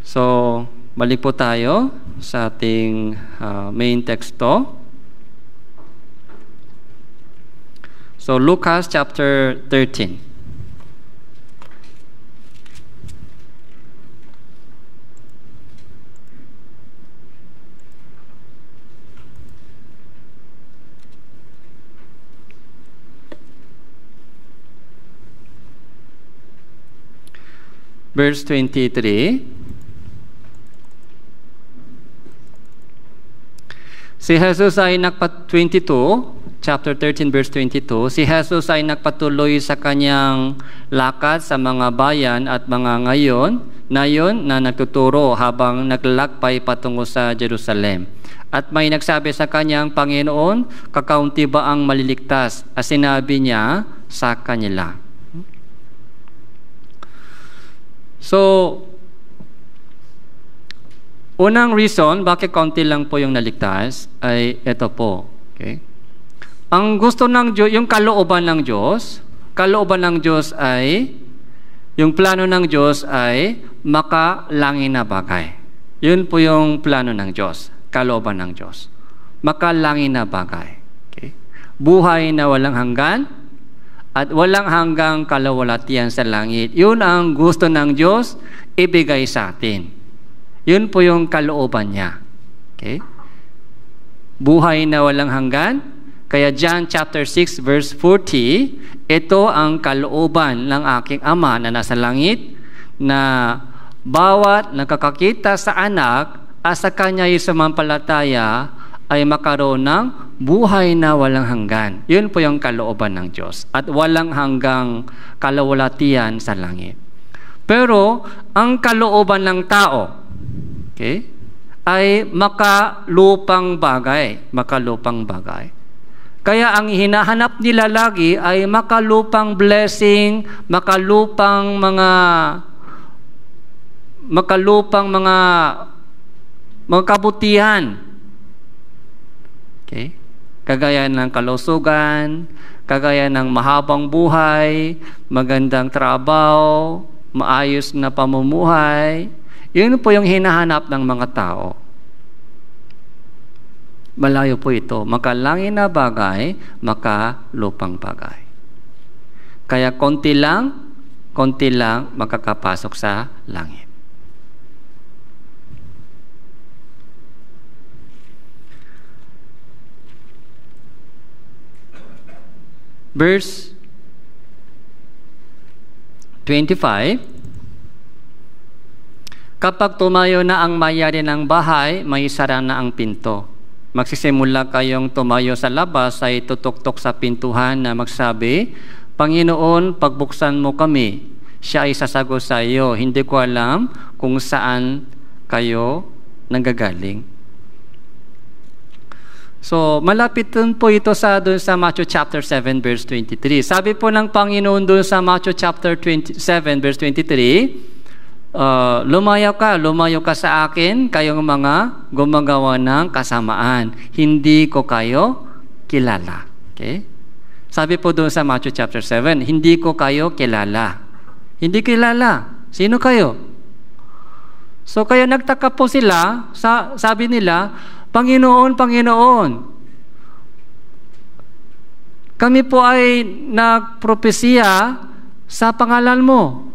So, balik po tayo sa ating main teksto. So, Lucas chapter 13. Verse 23. Si Jesus ay chapter 13 verse 22, si Jesus ay nagpatuloy sa kanyang lakad sa mga bayan at mga nayon na nagtuturo habang naglalakbay patungo sa Jerusalem. At may nagsabi sa kanyang, Panginoon, kakaunti ba ang maliligtas? At sinabi niya sa kanila. So, unang reason bakit kaunti lang po yung naligtas ay ito po. Okay? Ang gusto ng Diyos, yung kalooban ng Diyos ay, yung plano ng Diyos ay makalangin na bagay. Yun po yung plano ng Diyos, kalooban ng Diyos. Makalangin na bagay. Okay? Buhay na walang hanggan at walang hanggang kalawalatian sa langit. Yun ang gusto ng Diyos ibigay sa atin. Yun po yung kalooban niya. Okay? Buhay na walang hanggan. Kaya John chapter 6 verse 40, ito ang kalooban ng aking Ama na nasa langit, na bawat nakakakita sa anak at sa kanya ay sumampalataya ay makaroon ng buhay na walang hanggan. Yun po yung kalooban ng Diyos. At walang hanggang kalawalatian sa langit. Pero, ang kalooban ng tao, okay, ay makalupang bagay. Makalupang bagay. Kaya ang hinahanap nila lagi ay makalupang blessing, makalupang mga kabutihan. Okay? Kagaya ng kalusugan, kagaya ng mahabang buhay, magandang trabaho, maayos na pamumuhay. Yun po yung hinahanap ng mga tao. Malayo po ito. Makalangin na bagay, makalupang bagay. Kaya konti lang makakapasok sa langit. Verse 25, kapag tumayo na ang may-ari ng bahay, may sara na ang pinto. Magsisimula kayong tumayo sa labas ay tutok-tok sa pintuhan na magsabi, Panginoon, pagbuksan mo kami. Siya ay sasagot sa iyo, hindi ko alam kung saan kayo nanggagaling. So, malapit dun po ito doon sa Matthew chapter 7 verse 23. Sabi po ng Panginoon doon sa Matthew chapter 7 verse 23, lumayo ka sa akin, kayong mga gumagawa ng kasamaan. Hindi ko kayo kilala. Okay? Sabi po doon sa Matthew chapter 7, hindi ko kayo kilala. Hindi kilala. Sino kayo? So, kaya nagtaka po sila, sabi nila, Panginoon, Panginoon, kami po ay nagpropesya sa pangalan mo.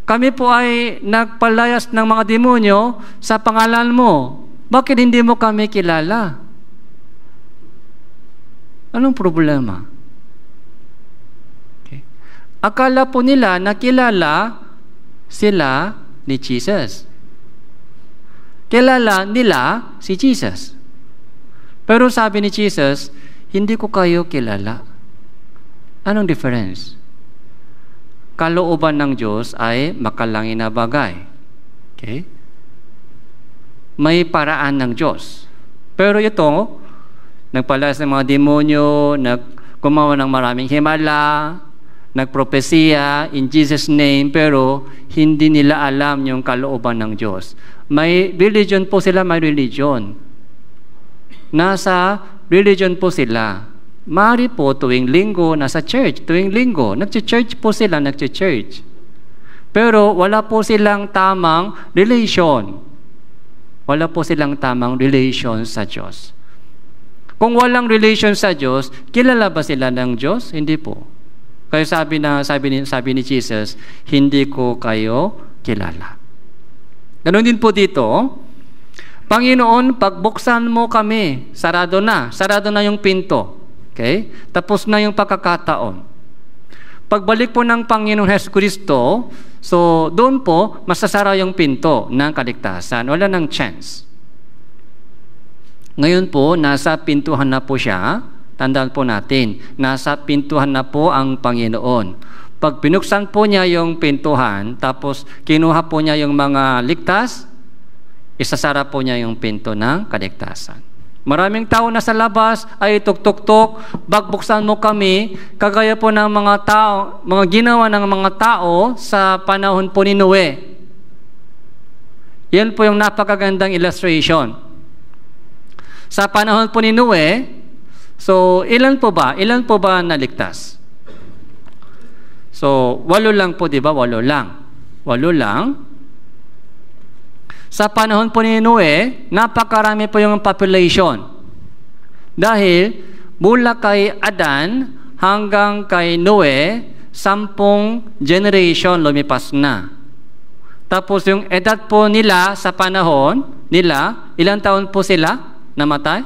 Kami po ay nagpalayas ng mga demonyo sa pangalan mo. Bakit hindi mo kami kilala? Anong problema? Okay. Akala po nila na kilala sila ni Jesus. Kilala nila si Jesus. Pero sabi ni Jesus, hindi ko kayo kilala. Anong difference? Kalooban ng Diyos ay makalangin na bagay. Okay? May paraan ng Diyos. Pero ito, nagpalayas ng mga demonyo, gumawa ng maraming himala, nagpropesiya in Jesus' name, pero hindi nila alam yung kalooban ng Diyos. May religion po sila, may religion. Nasa religion po sila. Mari po tuwing linggo, nasa church. Tuwing linggo, nagche-church po sila, nagche-church. Pero wala po silang tamang relation. Wala po silang tamang relation sa Diyos. Kung walang relation sa Diyos, kilala ba sila ng Diyos? Hindi po. Kaya sabi ni Jesus, hindi ko kayo kilala. Ganon din po dito, Panginoon, pagbuksan mo kami, sarado na yung pinto. Okay? Tapos na yung pagkakataon. Pagbalik po ng Panginoon Jesucristo, so doon po, masasara yung pinto ng kaligtasan. Wala nang chance. Ngayon po, nasa pintuhan na po siya. Tandaan po natin, nasa pintuhan na po ang Panginoon. Pag binuksan po niya yung pintuhan, tapos kinuha po niya yung mga ligtas, isasara po niya yung pinto ng kaligtasan. Maraming tao na sa labas ay tuk-tuk-tuk, bagbuksan mo kami, kagaya po ng mga tao, mga ginawa ng mga tao sa panahon po ni Noe. Yan po yung napakagandang illustration. Sa panahon po ni Noe, so ilan po ba naligtas? So, 8 lang po, di ba? 8 lang. Sa panahon po ni Noe, napakarami po yung population. Dahil, mula kay Adan hanggang kay Noe, 10 generation lumipas na. Tapos yung edad po nila sa panahon nila, ilang taon po sila namatay?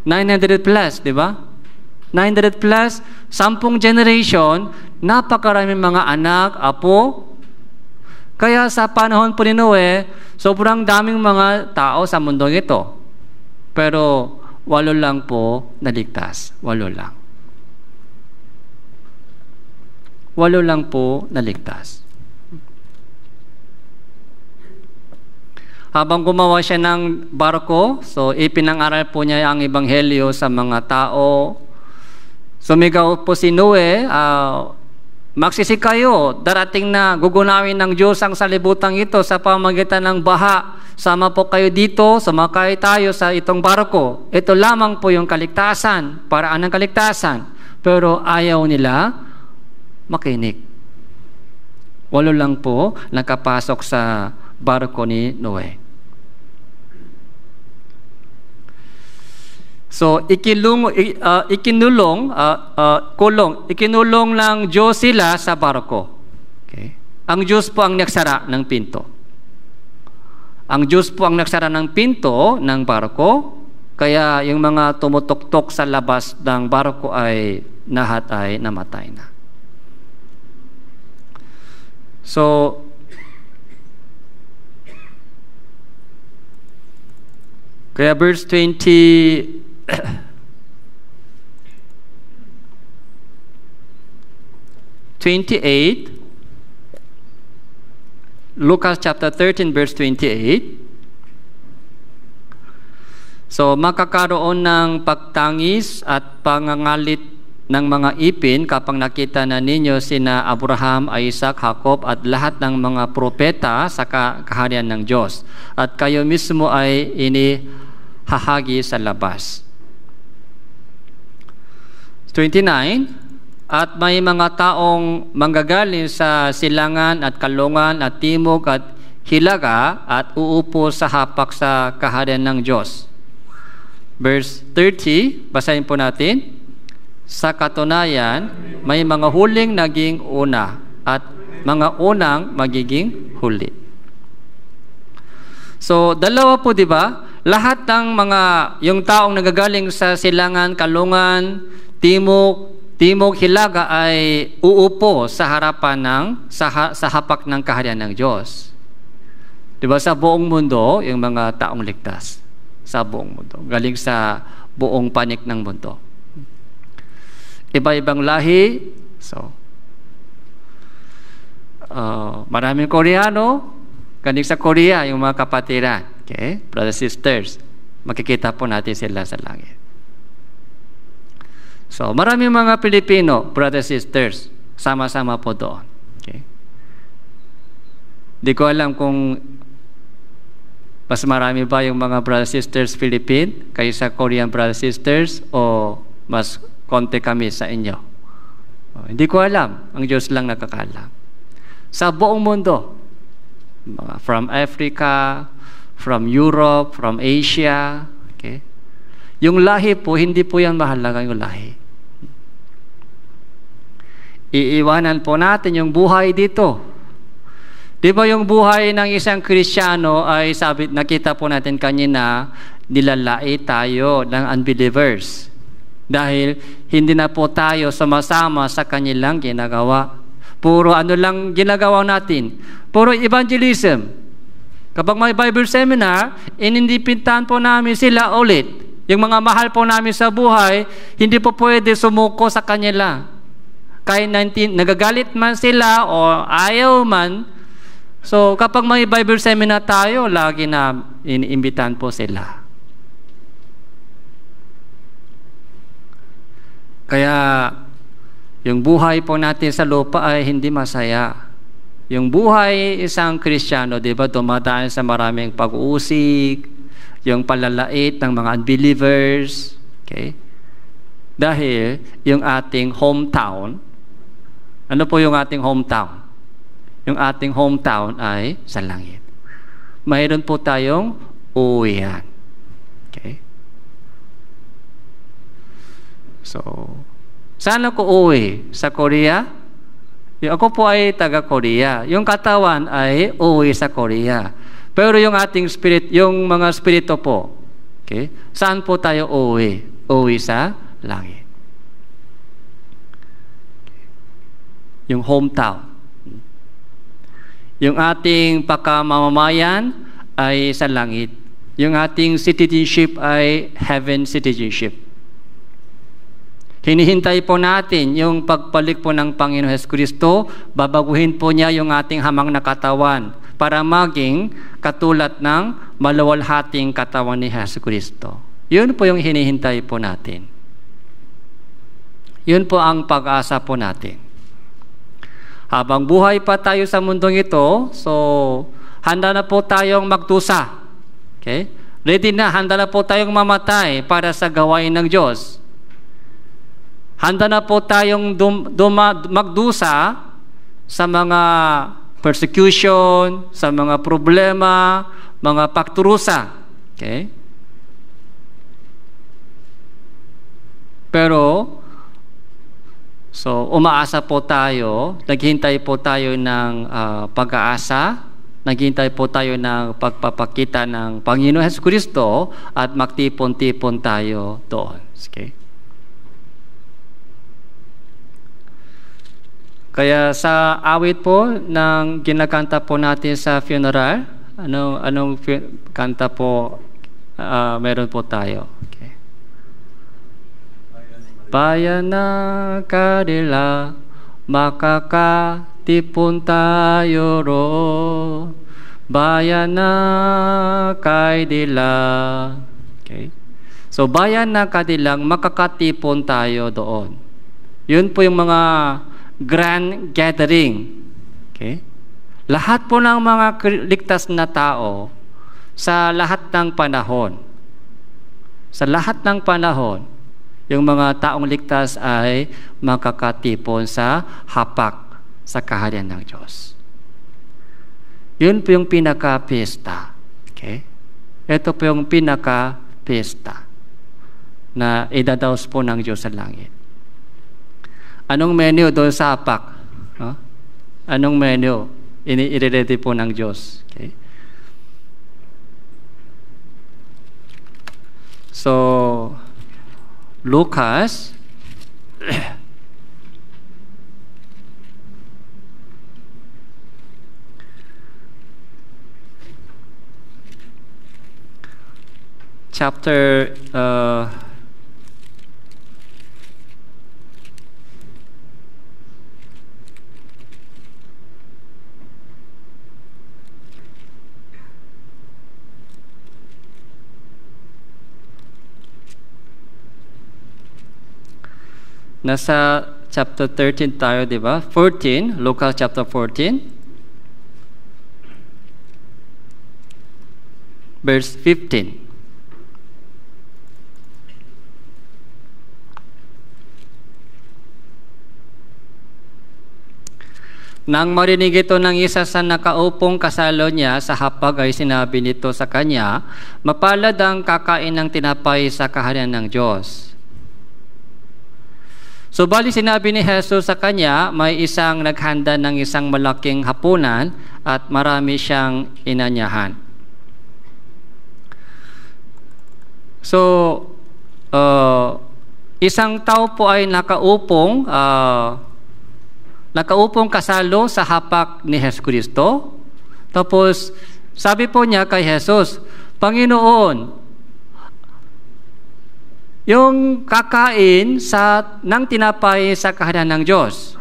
900 plus, di ba? 900 plus, 10 generation, napakaraming mga anak, apo. Kaya sa panahon po ni Noe, sobrang daming mga tao sa mundong ito. Pero 8 lang po naligtas. 8 lang. 8 lang po naligtas. Habang gumawa siya ng barko, so ipinangaral po niya ang ebanghelyo sa mga tao. Sumigaw po si Noe, magsisi kayo, darating na gugunawin ng Diyos ang salibutang ito sa pamamagitan ng baha. Sama po kayo dito, sumakay tayo sa itong barko. Ito lamang po yung kaligtasan, paraan ng kaligtasan. Pero ayaw nila makinig. 8 lang po nakapasok sa barko ni Noe. So, ikinulong ng Diyos sila sa barko. Okay? Ang Diyos po ang nagsara ng pinto. Ang Diyos po ang nagsara ng pinto ng barko, kaya yung mga tumutuktok sa labas ng barko ay lahat ay namatay na. So, kaya verse 28, Lucas chapter 13 verse 28. So makakaroon ng pagtangis at pangangalit ng mga ipin kapag nakita na ninyo sina Abraham, Isaac, Jacob at lahat ng mga propeta sa kaharian ng Diyos. At kayo mismo ay inihahagi sa labas. 29, at may mga taong manggagaling sa silangan at kalungan at timog at hilaga at uupo sa hapak sa kaharian ng Diyos. Verse 30, basahin po natin. Sa katunayan, may mga huling naging una at mga unang magiging huli. So, dalawa po, di ba? Lahat ng mga, yung taong nagagaling sa silangan, kalungan, timog, hilaga ay uupo sa harapan ng sa hapak ng kaharian ng Diyos. 'Di ba, sa buong mundo yung mga taong ligtas sa buong mundo, galing sa buong panig ng mundo. Iba-ibang lahi. So maraming Koreano, galing sa Korea yung mga kapatiran. Okay? Brothers, sisters, makikita po natin sila sa langit. So, maraming mga Pilipino, brothers, sisters, sama-sama po doon. Okay? Di ko alam kung mas marami ba yung mga brothers, sisters Philippine kaysa Korean brothers, sisters, o mas konti kami sa inyo. Hindi ko alam. Ang Diyos lang nakakaalam. Sa buong mundo, from Africa, from Europe, from Asia, okay? Yung lahi po, hindi po yan mahalaga yung lahi. Iiwanan po natin yung buhay dito. Di ba yung buhay ng isang Kristiyano ay nakita po natin kanina, nilalait tayo ng unbelievers. Dahil hindi na po tayo sama-sama sa kanilang ginagawa. Puro ano lang ginagawa natin? Puro evangelism. Kapag may Bible seminar, inindipintahan po namin sila ulit. Yung mga mahal po namin sa buhay, hindi po pwede sumuko sa kanila. Kahit nagagalit man sila o ayaw man, so kapag may Bible seminar tayo, lagi na iniimbitahan po sila. Kaya yung buhay po natin sa lupa ay hindi masaya. Yung buhay isang Kristiyano, di ba, dumadaan sa maraming pag-uusig, yung palalait ng mga unbelievers, okay? Dahil yung ating hometown, ano po yung ating hometown? Yung ating hometown ay sa langit. Mayroon po tayong uwian. Okay? So, saan ako uwi? Sa Korea? Ako po ay taga-Korea. Yung katawan ay uwi sa Korea. Pero yung ating spirit, yung mga spirito po, okay? Saan po tayo uwi? Uwi sa langit. Yung hometown. Yung ating pagkamamamayan ay sa langit. Yung ating citizenship ay heaven citizenship. Hinihintay po natin yung pagbalik po ng Panginoon Jesucristo, babaguhin po niya yung ating hamang na katawan para maging katulad ng maluwalhating katawan ni Jesucristo. Yun po yung hinihintay po natin. Yun po ang pag-asa po natin. Habang buhay pa tayo sa mundong ito, so handa na po tayong magdusa. Okay? Ready na, handa na po tayong mamatay para sa gawain ng Diyos. Handa na po tayong magdusa sa mga persecution, sa mga problema, mga pagturusa. Okay? Pero, so umaasa po tayo, naghintay po tayo ng pag-aasa, naghintay po tayo ng pagpapakita ng Panginoon Jesucristo at magtipon-tipon tayo doon. Okay? Kaya sa awit po ng ginakanta po natin sa funeral, anong kanta po meron po tayo? Okay. Bayan na kadila, makakatipon tayo ro. Bayan na kadila. Okay. So bayan na kadilang, makakatipon tayo doon. Yun po yung mga grand gathering. Okay? Lahat po ng mga ligtas na tao sa lahat ng panahon. Sa lahat ng panahon, yung mga taong ligtas ay makakatipon sa hapak sa kaharian ng Diyos. Yun po yung pinaka-pista. Okay? Ito po yung pinaka-pista na idadaos po ng Diyos sa langit. Anong menu doon sa hapak? Huh? Anong menu? I-ready po ng Diyos. Okay? So, Lucas chapter nasa chapter 13 tayo, di ba? 14, Lucas chapter 14, verse 15. Nang marinig ito ng isa sa nakaupong kasalo niya sa hapag ay sinabi nito sa kanya, mapalad ang kakain ng tinapay sa kaharian ng Diyos. So bali sinabi ni Jesus sa kanya, may isang naghanda ng isang malaking hapunan at marami siyang inanyahan. So, isang tao po ay nakaupong kasalo sa hapak ni Jesucristo. Tapos, sabi po niya kay Jesus, Panginoon, yung kakain ng tinapay sa kaharian ng Diyos,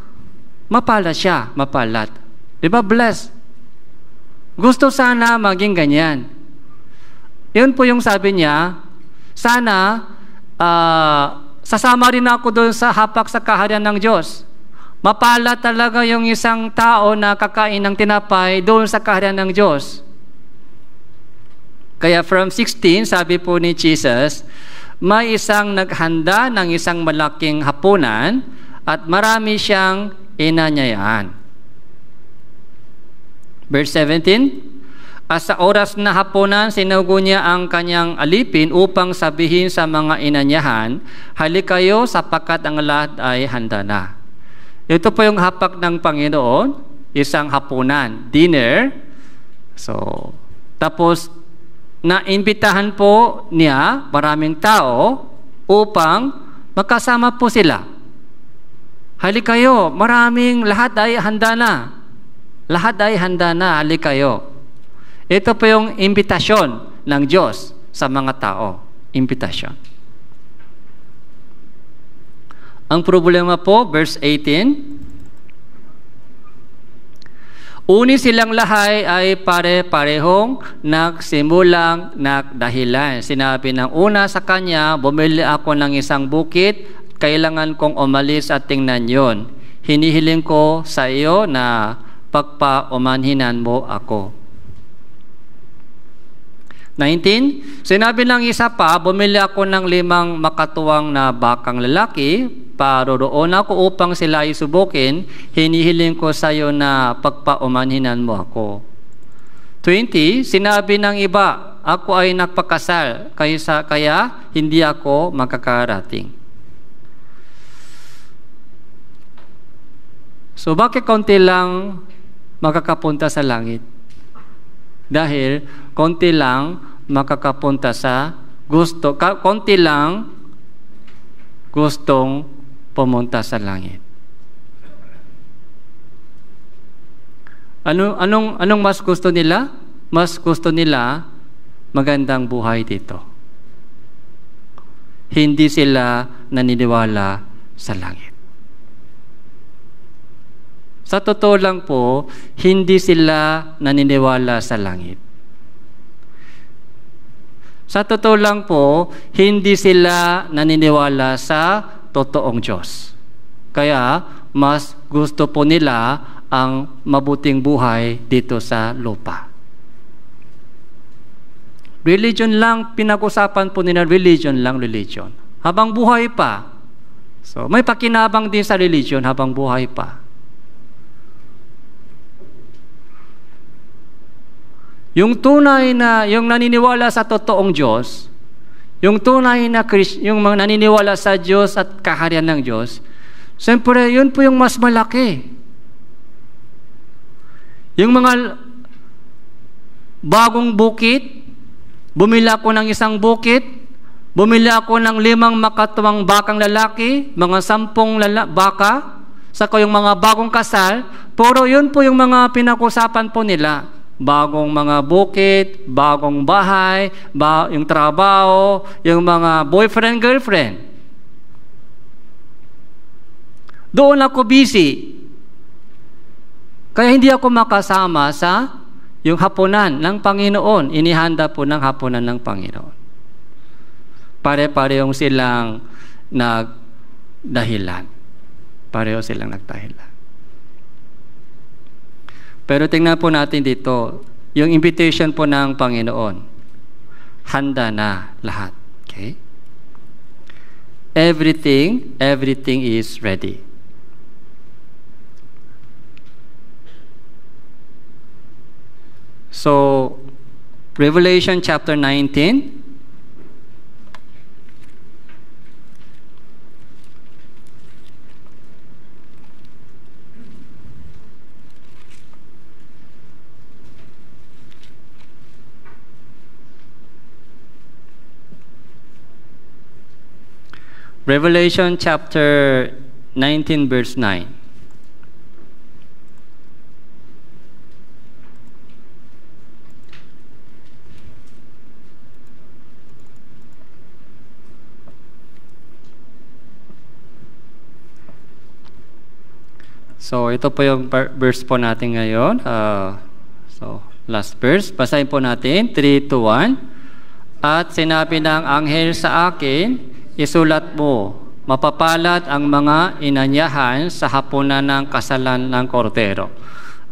mapalad siya, mapalad. Di ba? Blessed. Gusto sana maging ganyan. Yun po yung sabi niya, sana sasama rin ako doon sa hapak sa kaharian ng Diyos. Mapalad talaga yung isang tao na kakain ng tinapay doon sa kaharian ng Diyos. Kaya from 16, sabi po ni Jesus, may isang naghanda ng isang malaking hapunan at marami siyang inanyayaan. Verse 17, at sa oras na hapunan, sinugo niya ang kanyang alipin upang sabihin sa mga inanyahan, halikayo sapagkat ang lahat ay handa na. Ito po yung hapak ng Panginoon, isang hapunan, dinner. So, tapos, naimbitahan po niya maraming tao upang magkasama po sila. Halikayo, lahat ay handa na. Lahat ay handa na, halik kayo. Ito po yung imbitasyon ng Diyos sa mga tao. Imbitasyon. Ang problema po, verse 18, uni silang lahat ay pare-parehong nagsimulang nagdahilan. Sinabi ng una sa kanya, bumili ako ng isang bukit, kailangan kong umalis at tingnan yon. Hinihiling ko sa iyo na pagpaumanhinan mo ako. 19, sinabi ng isa pa, bumili ako ng 5 makatuwang na bakang lalaki, paroroon ako upang sila ay subukin, hinihiling ko sa iyo na pagpaumanhinan mo ako. 20, sinabi ng iba, ako ay nagpakasal, kaya hindi ako makakarating. So bakit konti lang makakapunta sa langit? Dahil konti lang makakapunta sa gusto, konti lang gustong pumunta sa langit. Anong mas gusto nila? Mas gusto nila magandang buhay dito. Hindi sila naniniwala sa langit. Sa totoo lang po, hindi sila naniniwala sa langit. Sa totoo lang po, hindi sila naniniwala sa totoong Diyos. Kaya, mas gusto po nila ang mabuting buhay dito sa lupa. Religion lang, pinag-usapan po nila, religion. Habang buhay pa. So, may pakinabang din sa religion habang buhay pa. Yung tunay na, yung naniniwala sa totoong Diyos, yung tunay na yung mga naniniwala sa Diyos at kaharian ng Diyos, siyempre, yun po yung mas malaki. Yung mga bagong bukit, bumili ako ng isang bukit, bumili ako ng 5 makatuwang bakang lalaki, mga 10 baka, saka yung mga bagong kasal, puro yun po yung mga pinag-usapan po nila. Bagong mga bukit, bagong bahay, yung trabaho, yung mga boyfriend, girlfriend. Doon ako busy. Kaya hindi ako makasama sa yung hapunan ng Panginoon. Inihanda po ng hapunan ng Panginoon. Pare-parehong silang nagdahilan. Pareho silang nagdahilan. Pero tingnan po natin dito, yung invitation po ng Panginoon. Handa na lahat. Okay? Everything is ready. So, Revelation chapter 19, Revelation chapter 19 verse 9. So, ito po yung verse po natin ngayon. So, last verse. Basahin po natin. 3, 2, 1. At sinabi ng anghel sa akin, isulat mo, mapapalad ang mga inanyahan sa hapunan ng kasalan ng Kordero.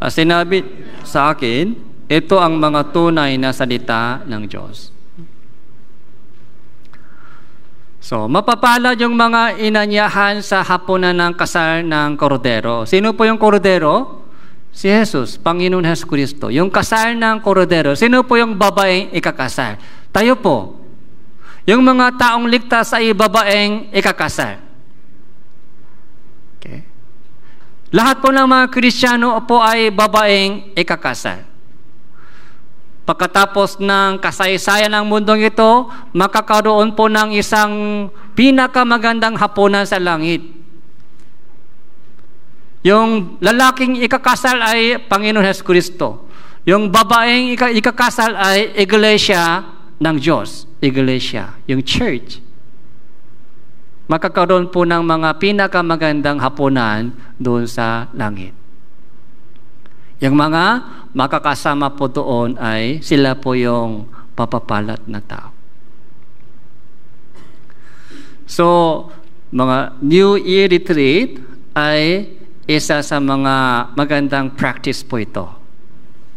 Sinabi sa akin, ito ang mga tunay na salita ng Diyos. So, mapapalad yung mga inanyahan sa hapunan ng kasal ng Kordero. Sino po yung Kordero? Si Jesus, Panginoon Hesus Kristo. Yung kasal ng Kordero. Sino po yung babaeng ikakasal? Tayo po. Yung mga taong ligtas ay babaeng ikakasal. Okay. Lahat po ng mga Kristiyano po ay babaeng ikakasal. Pagkatapos ng kasaysayan ng mundong ito, makakaroon po ng isang pinakamagandang hapunan sa langit. Yung lalaking ikakasal ay Panginoon Jesucristo. Yung babaeng ikakasal ay iglesia ng Diyos. Iglesia, yung church. Makakaroon po ng mga pinakamagandang hapunan doon sa langit. Yung mga makakasama po doon ay sila po yung papapalat na tao. So, mga New Year Retreat ay isa sa mga magandang practice po ito.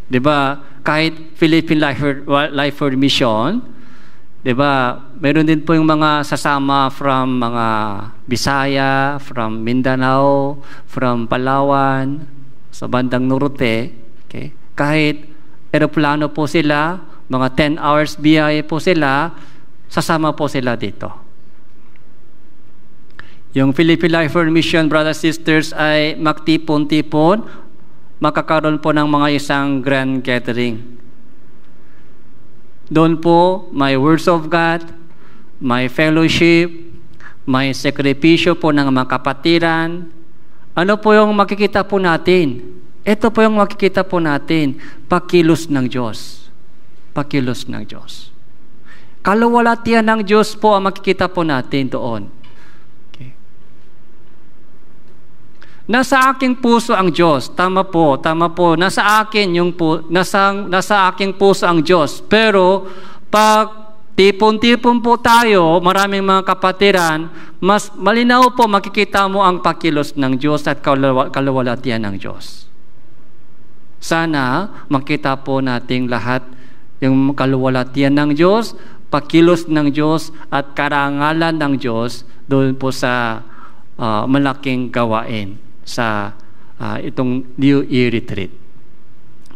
Diba? Kahit Philippine Life for Mission, diba? Meron din po yung mga sasama from mga Bisaya, from Mindanao, from Palawan, sa bandang Norte. Okay? Kahit aeroplano po sila, mga 10 hours biyahe po sila, sasama po sila dito. Yung Philippine Life for Mission, brothers sisters, ay magtipon-tipon, makakaroon po ng mga isang grand gathering. Doon po, may words of God, may fellowship, may sakripisyo po ng mga kapatiran. Ano po yung makikita po natin? Ito po yung makikita po natin, pakilos ng Diyos. Pakilos ng Diyos. Kaluwalhatian ng Diyos po ang makikita po natin doon. Nasa aking puso ang Diyos. Tama po. Nasa akin nasa aking puso ang Diyos. Pero pag tipon-tipon po tayo, maraming mga kapatiran, mas malinaw po makikita mo ang pakilos ng Diyos at kaluwalhatian ng Diyos. Sana makita po nating lahat yung kaluwalhatian ng Diyos, pakilos ng Diyos at karangalan ng Diyos doon po sa malaking gawain sa itong New Year Retreat.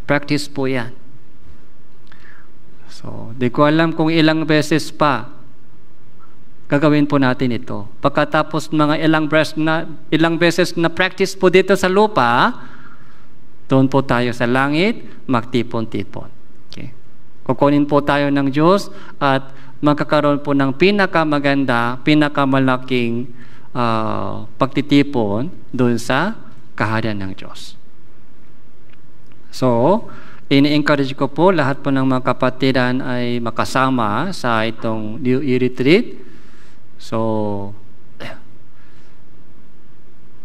Practice po yan. So, di ko alam kung ilang beses pa gagawin po natin ito. Pagkatapos mga ilang beses na practice po dito sa lupa, doon po tayo sa langit, magtipon-tipon. Okay. Kukunin po tayo ng Diyos at magkakaroon po ng pinakamaganda, pinakamalaking pagtitipon doon sa kaharian ng Diyos. So, ini-encourage ko po lahat po ng mga kapatiran ay makasama sa itong New Year Retreat. So,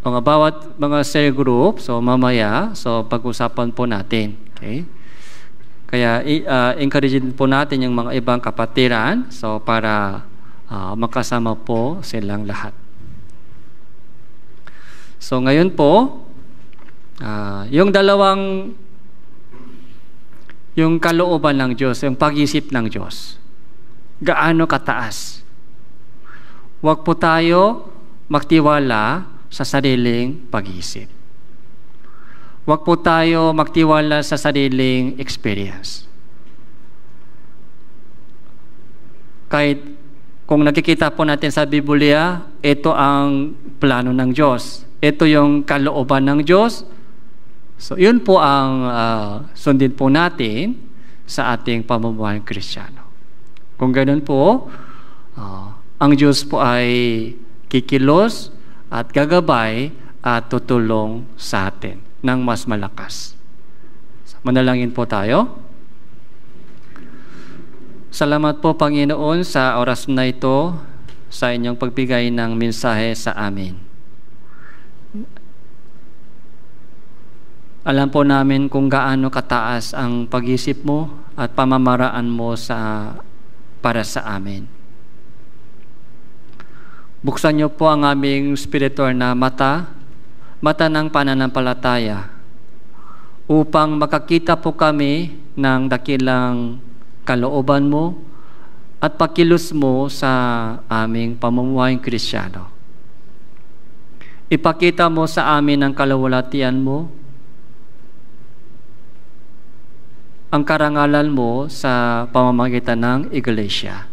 mga cell group, so mamaya, so pag-usapan po natin. Okay? Kaya, encourage po natin yung mga ibang kapatiran, so para makasama po silang lahat. So ngayon po, yung kalooban ng Diyos, yung pag-isip ng Diyos, gaano kataas? Huwag po tayo magtiwala sa sariling pag-isip. Huwag po tayo magtiwala sa sariling experience. Kahit kung nakikita po natin sa Biblia, ito ang plano ng Diyos. Ito yung kalooban ng Diyos. So, yun po ang sundin po natin sa ating pamumuhay Kristiyano. Kung ganun po, ang Diyos po ay kikilos at gagabay at tutulong sa atin ng mas malakas. Manalangin po tayo. Salamat po, Panginoon, sa oras na ito, sa inyong pagbigay ng mensahe sa amin. Alam po namin kung gaano kataas ang pag-isip mo at pamamaraan mo para sa amin. Buksan niyo po ang aming spiritual na mata ng pananampalataya, upang makakita po kami ng dakilang kalooban mo at pakilos mo sa aming pamumuhay Kristiyano. Ipakita mo sa amin ang kaluwalhatian mo, ang karangalan mo sa pamamagitan ng Iglesia.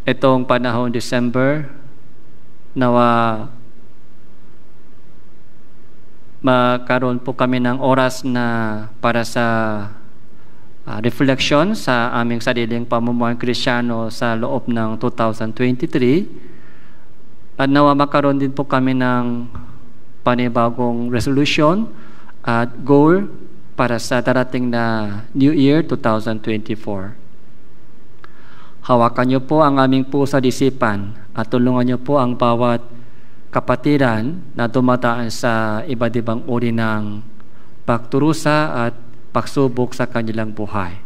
Itong panahon December, nawa magkaroon po kami ng oras na para sa reflection sa aming sariling pamumuhay Kristiyano sa loob ng 2023. At nawa makaroon din po kami ng panibagong resolution at goal para sa darating na New Year 2024. Hawakan niyo po ang aming puso at isipan at tulungan niyo po ang bawat kapatiran na dumadaan sa iba't ibang uri ng pagturusa at pagsubok sa kanilang buhay.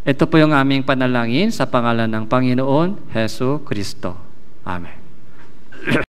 Ito po yung aming panalangin sa pangalan ng Panginoon Hesus Kristo. Amen.